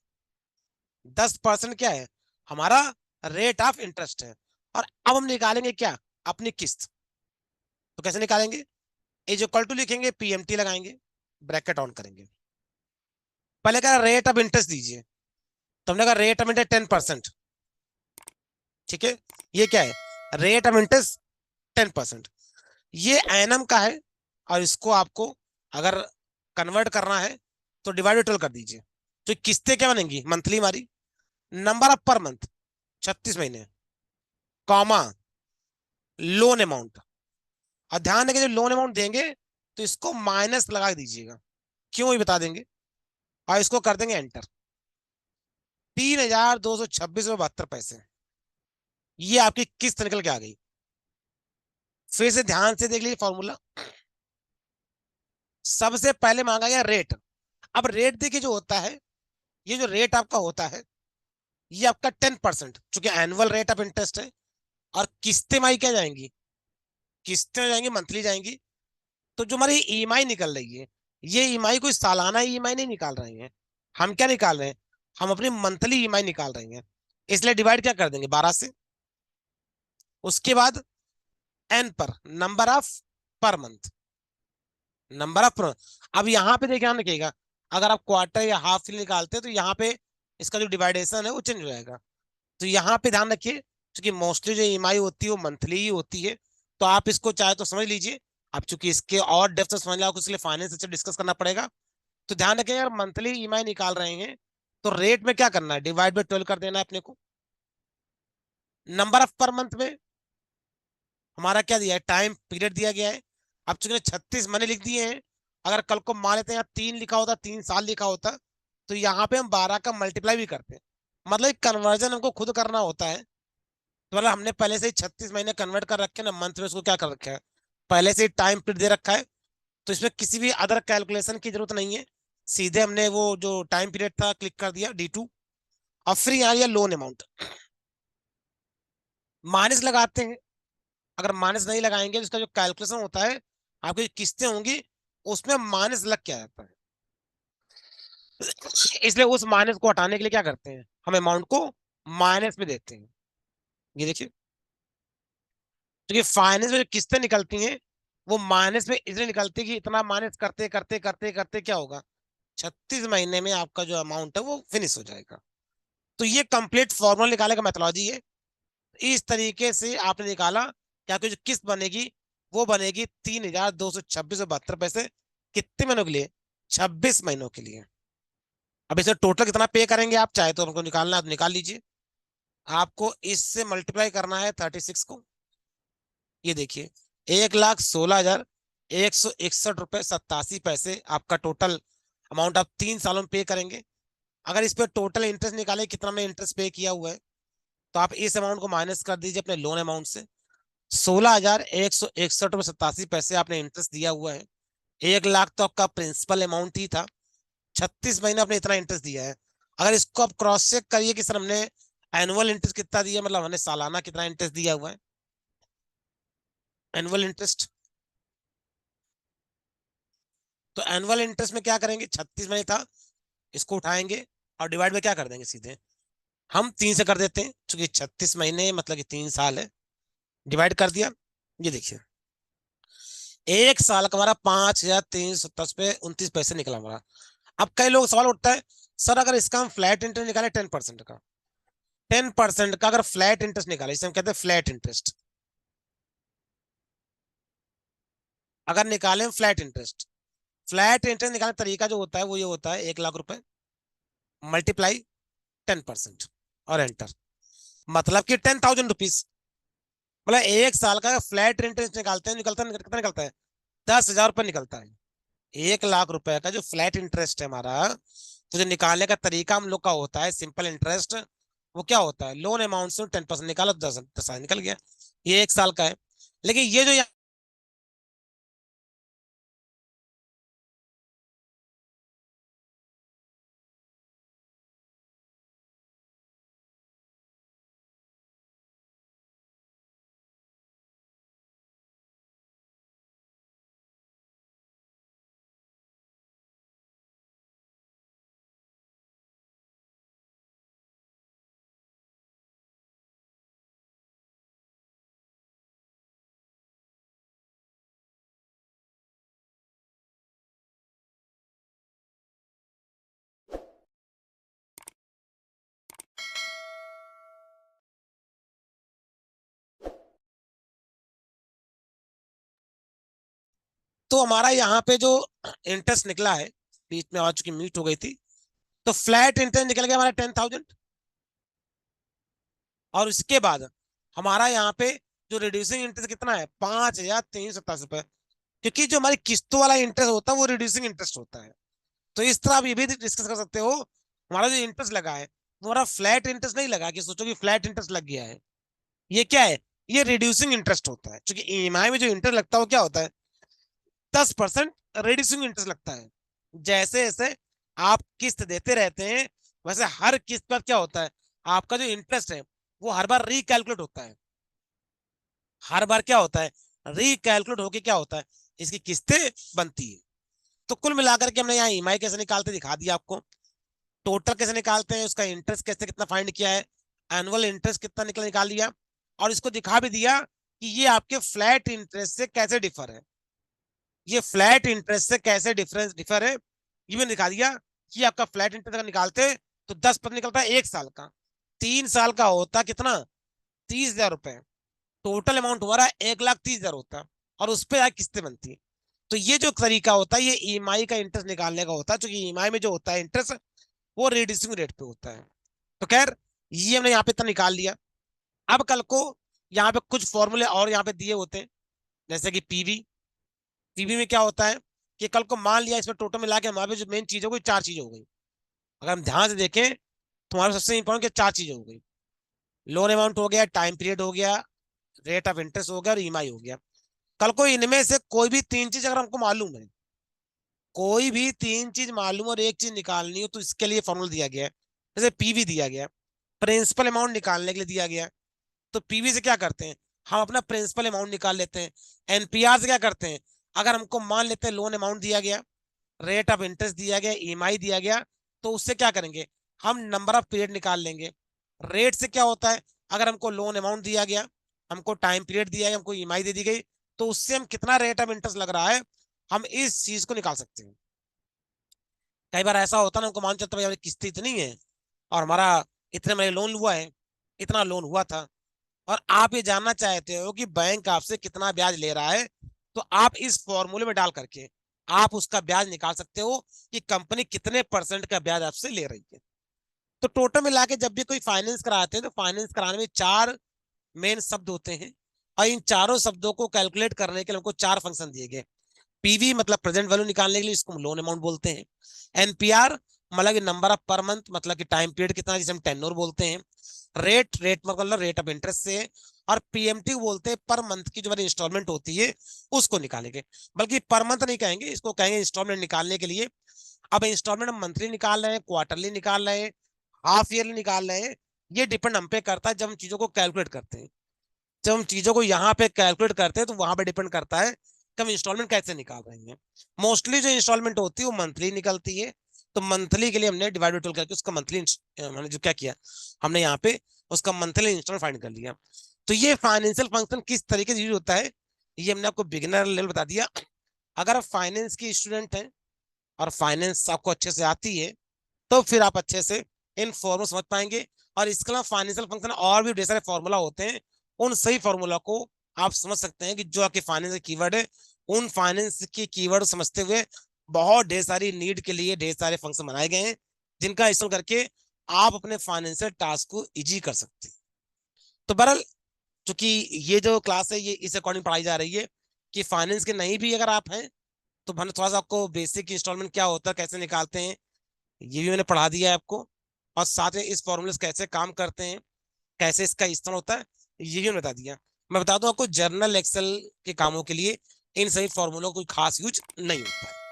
10% क्या है, हमारा रेट ऑफ इंटरेस्ट है। और अब हम निकालेंगे क्या, अपनी किस्त। तो कैसे निकालेंगे, इज इक्वल टू लिखेंगे, पीएमटी लगाएंगे, ब्रैकेट ऑन करेंगे। पहले कहा रेट ऑफ इंटरेस्ट दीजिए, तो हमने कहा रेट ऑफ इंटरेस्ट 10%। ठीक है, ये क्या है, रेट ऑफ इंटरेस्ट 10%। ये एनएम का है, और इसको आपको अगर कन्वर्ट करना है तो डिवाइड 12 कर दीजिए। तो किस्तें क्या बनेंगी, मंथली हमारी, नंबर ऑफ पर मंथ 36 महीने, कॉमा लोन अमाउंट। और ध्यान देंगे जो लोन अमाउंट देंगे तो इसको माइनस लगा दीजिएगा, क्यों ये बता देंगे। और इसको कर देंगे एंटर। 3,226.72 पैसे, ये आपकी किस्त निकल के आ गई। फिर से ध्यान से देख लीजिए फॉर्मूला। सबसे पहले मांगा गया रेट। अब रेट देखिए जो होता है, ये जो रेट आपका होता है ये आपका 10%, चूंकि एनुअल रेट ऑफ इंटरेस्ट है। और किस्तें माई क्या जाएंगी, किस्तें जाएंगी मंथली जाएंगी। तो जो हमारी ईएमआई निकल रही है, ये ईएमआई कोई सालाना ईएमआई नहीं निकाल रहे हैं। हम क्या निकाल रहे हैं, हम अपनी मंथली ईएमआई निकाल रहे हैं। इसलिए डिवाइड क्या कर देंगे 12 से। उसके बाद एन पर number of per month, number of पर। अब यहाँ पे देखिए, ध्यान रखिएगा, अगर आप क्वार्टर या हाफ ईयर निकालते हैं तो यहाँ पे इसका जो डिवाइडेशन है वो चेंज हो जाएगा। तो यहाँ पे ध्यान रखिए, क्योंकि मोस्टली जो ईएमआई होती है वो मंथली ही होती है। तो आप इसको चाहे तो समझ लीजिए। आप चूंकि इसके और डेप्थ से समझ लो, इसलिए फाइनेंस से डिस्कस करना पड़ेगा। तो ध्यान रखें, यार मंथली ईएमआई निकाल रहे हैं तो रेट में क्या करना है, डिवाइड बाई 12 कर देना है अपने को। नंबर ऑफ पर मंथ में हमारा क्या दिया है, टाइम पीरियड दिया गया है। अब चूंकि 36 महीने लिख दिए हैं, अगर कल को मान लेते हैं यहाँ 3 लिखा होता, 3 साल लिखा होता, तो यहाँ पे हम 12 का मल्टीप्लाई भी करते हैं। मतलब कन्वर्जन हमको खुद करना होता है। तो मतलब हमने पहले से ही 36 महीने कन्वर्ट कर रखे हैं ना मंथ में, उसको क्या कर रखा है, पहले से ही टाइम पीरियड दे रखा है। तो इसमें किसी भी अदर कैलकुलेशन की जरूरत नहीं है। सीधे हमने वो जो टाइम पीरियड था क्लिक कर दिया D2। और फिर यहाँ लिया लोन अमाउंट, माइनस लगाते हैं। अगर माइनस नहीं लगाएंगे तो इसका जो कैलकुलेशन होता है, आपकी जो किस्तें होंगी उसमें माइनस लग क्या जाता है। इसलिए उस माइनस को हटाने के लिए क्या करते हैं, हम अमाउंट को माइनस में देते हैं। ये देखिए, क्योंकि फाइनेंस में जो किस्तें निकलती हैं वो माइनस में इसलिए निकलती है कि इतना माइनस करते करते करते करते क्या होगा, 36 महीने में आपका जो अमाउंट है वो फिनिश हो जाएगा। तो ये कंप्लीट फॉर्मूला निकालने का मेथोलॉजी है। इस तरीके से आपने निकाला कि आपकी जो किस्त बनेगी वो बनेगी 3,226.72 पैसे। कितने महीनों के लिए, 26 महीनों के लिए। अब इसे टोटल कितना पे करेंगे आप, चाहे तो हमको निकालना है आप निकाल लीजिए। आपको इससे मल्टीप्लाई करना है 36 को। ये देखिए, 1,16,161.87 रुपए आपका टोटल अमाउंट आप 3 सालों में पे करेंगे। अगर इस पे टोटल इंटरेस्ट निकाले कितना में इंटरेस्ट पे किया हुआ है, तो आप इस अमाउंट को माइनस कर दीजिए अपने लोन अमाउंट से। 16,161.87 रुपए आपने इंटरेस्ट दिया हुआ है। 1 लाख तो आपका प्रिंसिपल अमाउंट ही था, 36 महीने आपने इतना इंटरेस्ट दिया है। अगर इसको आप क्रॉस चेक करिए कि सर हमने एनुअल इंटरेस्ट कितना दिया, मतलब हमने सालाना कितना इंटरेस्ट दिया हुआ है, एनुअल इंटरेस्ट। तो एनुअल इंटरेस्ट में क्या करेंगे, 36 महीने था, इसको उठाएंगे और डिवाइड में क्या कर देंगे, सीधे हम 3 से कर देते हैं, क्योंकि 36 महीने मतलब कि 3 साल है। डिवाइड कर दिया। ये देखिए, 1 साल का हमारा 5,327.29 पैसे निकला हमारा। अब कई लोग सवाल उठता है, सर अगर इसका हम फ्लैट इंटरेस्ट निकाले 10% का, 10% का अगर फ्लैट इंटरेस्ट निकाले, इसे हम कहते हैं फ्लैट इंटरेस्ट। अगर निकाले फ्लैट इंटरेस्ट, फ्लैट इंटरेस्ट निकालने का तरीका जो होता है वो ये होता है, 1 लाख रुपए मल्टीप्लाई 10% और एंटर। मतलब कि 10,000 रुपीज। मतलब 1 साल का फ्लैट इंटरेस्ट निकालते हैं, निकलता है कितना निकलता है, 10,000 रुपये निकलता है। 1 लाख रुपए का जो फ्लैट इंटरेस्ट है हमारा, तो जो निकालने का तरीका हम लोग का होता है सिंपल इंटरेस्ट, वो क्या होता है, लोन अमाउंट से 10% निकालो, 10 10 निकल गया। ये 1 साल का है। लेकिन ये जो तो हमारा यहाँ पे जो इंटरेस्ट निकला है, बीच में आ चुकी मीट हो गई थी, तो फ्लैट इंटरेस्ट निकल गया हमारा 10,000। और इसके बाद हमारा यहाँ पे जो रिड्यूसिंग इंटरेस्ट कितना है, 5,327 रुपए। क्योंकि जो हमारी किस्तों वाला इंटरेस्ट होता है वो रिड्यूसिंग इंटरेस्ट होता है। तो इस तरह आप ये भी डिस्कस कर सकते हो, हमारा जो इंटरेस्ट लगा है वो हमारा फ्लैट इंटरेस्ट नहीं लगा कि सोचो कि फ्लैट इंटरेस्ट लग गया है। ये क्या है, ये रिड्यूसिंग इंटरेस्ट होता है। क्योंकि ईएमआई में जो इंटरेस्ट लगता है वो क्या होता है, 10% रिड्यूसिंग इंटरेस्ट लगता है। जैसे जैसे आप किस्त देते रहते हैं, वैसे हर किस्त पर क्या होता है, आपका जो इंटरेस्ट है वो हर बार रिकैलकुलेट होता है। हर बार क्या होता है, रिकैलकुलेट होके क्या होता है, इसकी किस्तें बनती है। तो कुल मिलाकर के हमने यहाँ ईएमआई कैसे निकालते दिखा दिया आपको, टोटल कैसे निकालते हैं, उसका इंटरेस्ट कैसे कितना फाइंड किया है, एनुअल इंटरेस्ट कितना निकाल लिया, और इसको दिखा भी दिया कि ये आपके फ्लैट इंटरेस्ट से कैसे डिफर है। ये फ्लैट इंटरेस्ट से कैसे डिफर है, ये भी दिखा दिया कि आपका फ्लैट इंटरेस्ट अगर निकालते तो 10% निकलता है 1 साल का, 3 साल का होता कितना, 30,000 रुपए। टोटल अमाउंट हमारा 1,30,000 होता है, और उस पर किस्तें बनती है। तो ये जो तरीका होता है ये ईएमआई का इंटरेस्ट निकालने का होता है, क्योंकि ईएमआई में जो होता है इंटरेस्ट वो रिड्यूसिंग रेट पे होता है। तो खैर, ये हमने यहाँ पे इतना निकाल लिया। अब कल को यहाँ पे कुछ फॉर्मूले और यहाँ पे दिए होते हैं, जैसे कि पीवी। पीवी में क्या होता है कि कल को मान लिया इसमें टोटल मिला के हमारे पे जो मेन चीज हो गई, 4 चीजें हो गई। अगर हम ध्यान से देखें तो हमारे सबसे इंपॉर्टेंट 4 चीजें हो गई, लोन अमाउंट हो गया, टाइम पीरियड हो गया, रेट ऑफ इंटरेस्ट हो गया, और ईएमआई हो गया। कल को इनमें से कोई भी 3 चीज अगर हमको मालूम है, कोई भी 3 चीज मालूम और एक चीज निकालनी हो, तो इसके लिए फॉर्मूला दिया गया है। जैसे पीवी दिया गया, प्रिंसिपल अमाउंट निकालने के लिए दिया गया। तो पीवी से क्या करते हैं, हम अपना प्रिंसिपल अमाउंट निकाल लेते हैं। एनपीआर से क्या करते हैं, अगर हमको मान लेते हैं लोन अमाउंट दिया गया, रेट ऑफ इंटरेस्ट दिया गया, ईएमआई दिया गया, तो उससे क्या करेंगे, हम नंबर ऑफ पीरियड निकाल लेंगे। रेट से क्या होता है, अगर हमको लोन अमाउंट दिया गया, हमको टाइम पीरियड दिया गया, हमको ईएमआई दे दी गई, तो उससे हम कितना रेट ऑफ इंटरेस्ट लग रहा है, हम इस चीज को निकाल सकते हैं। कई बार ऐसा होता है ना, हमको मान चलता है भाई हमारी किस्त इतनी है और हमारा इतने महीने लोन हुआ है, इतना लोन हुआ था, और आप ये जानना चाहते हो कि बैंक आपसे कितना ब्याज ले रहा है, तो आप इस फॉर्मूले में डाल करके आप उसका ब्याज निकाल सकते हो कि कंपनी कितने परसेंट का ब्याज आपसे ले रही है। तो टोटल मिला के जब भी कोई फाइनेंस कराते हैं तो फाइनेंस कराने में 4 मेन शब्द होते हैं, और इन चारों शब्दों को कैलकुलेट करने के लिए हमको 4 फंक्शन दिए गए। पीवी मतलब प्रेजेंट वैल्यू निकालने के लिए, इसको लोन अमाउंट बोलते हैं। एनपीआर मतलब नंबर ऑफ पर मंथ, मतलब कि टाइम पीरियड कितना, जिसे हम टेन्योर बोलते हैं। रेट मतलब रेट ऑफ इंटरेस्ट से। और पीएमटी बोलते हैं पर मंथ की जो हमारी इंस्टॉलमेंट होती है उसको निकालेंगे। बल्कि पर मंथ नहीं कहेंगे, इसको कहेंगे इंस्टॉलमेंट निकालने के लिए। अब इंस्टॉलमेंट हम मंथली निकाल रहे हैं, क्वार्टरली निकाल रहे हैं, हाफ ईयरली निकाल रहे हैं, ये डिपेंड हम पे करता है जब हम चीजों को कैलकुलेट करते हैं। जब हम चीजों को यहाँ पे कैलकुलेट करते हैं तो वहां पे डिपेंड करता है कि हम इंस्टॉलमेंट कैसे निकाल रहे हैं। मोस्टली जो इंस्टॉलमेंट होती है वो मंथली निकलती है। तो मंथली के लिए हमने डिवाइड बाय 12 करके उसका मंथली हमने जो क्या किया, हमने यहाँ पे उसका मंथली इंस्टॉलमेंट फाइंड कर लिया। तो ये फाइनेंशियल फंक्शन किस तरीके से यूज होता है, ये हमने आपको बिगिनर लेवल बता दिया। अगर आप फाइनेंस की स्टूडेंट हैं और फाइनेंस आपको अच्छे से आती है, तो फिर आप अच्छे से इन फॉर्मूला समझ पाएंगे। और इसके अलावा फाइनेंशियल फंक्शन और भी ढेर सारे फॉर्मूला होते हैं, उन सही फॉर्मूला को आप समझ सकते हैं कि जो आपके फाइनेंस के कीवर्ड है, उन फाइनेंस के कीवर्ड समझते हुए बहुत ढेर सारी नीड के लिए ढेर सारे फंक्शन बनाए गए हैं, जिनका इस्तेमाल करके आप अपने फाइनेंशियल टास्क को इजी कर सकते हैं। तो बहरहाल, चूंकि ये जो क्लास है ये इस अकॉर्डिंग पढ़ाई जा रही है कि फाइनेंस के नहीं भी अगर आप हैं तो मैंने थोड़ा सा आपको बेसिक इंस्टॉलमेंट क्या होता है, कैसे निकालते हैं, ये भी मैंने पढ़ा दिया है आपको। और साथ में इस फॉर्मूले कैसे काम करते हैं, कैसे इसका इस्तेमाल होता है, ये भी मैंने बता दिया। मैं बता दूं आपको, जर्नल एक्सेल के कामों के लिए इन सभी फॉर्मूलों का कोई खास यूज नहीं होता है।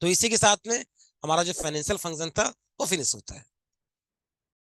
तो इसी के साथ में हमारा जो फाइनेंशियल फंक्शन था वो फिनिश होता है।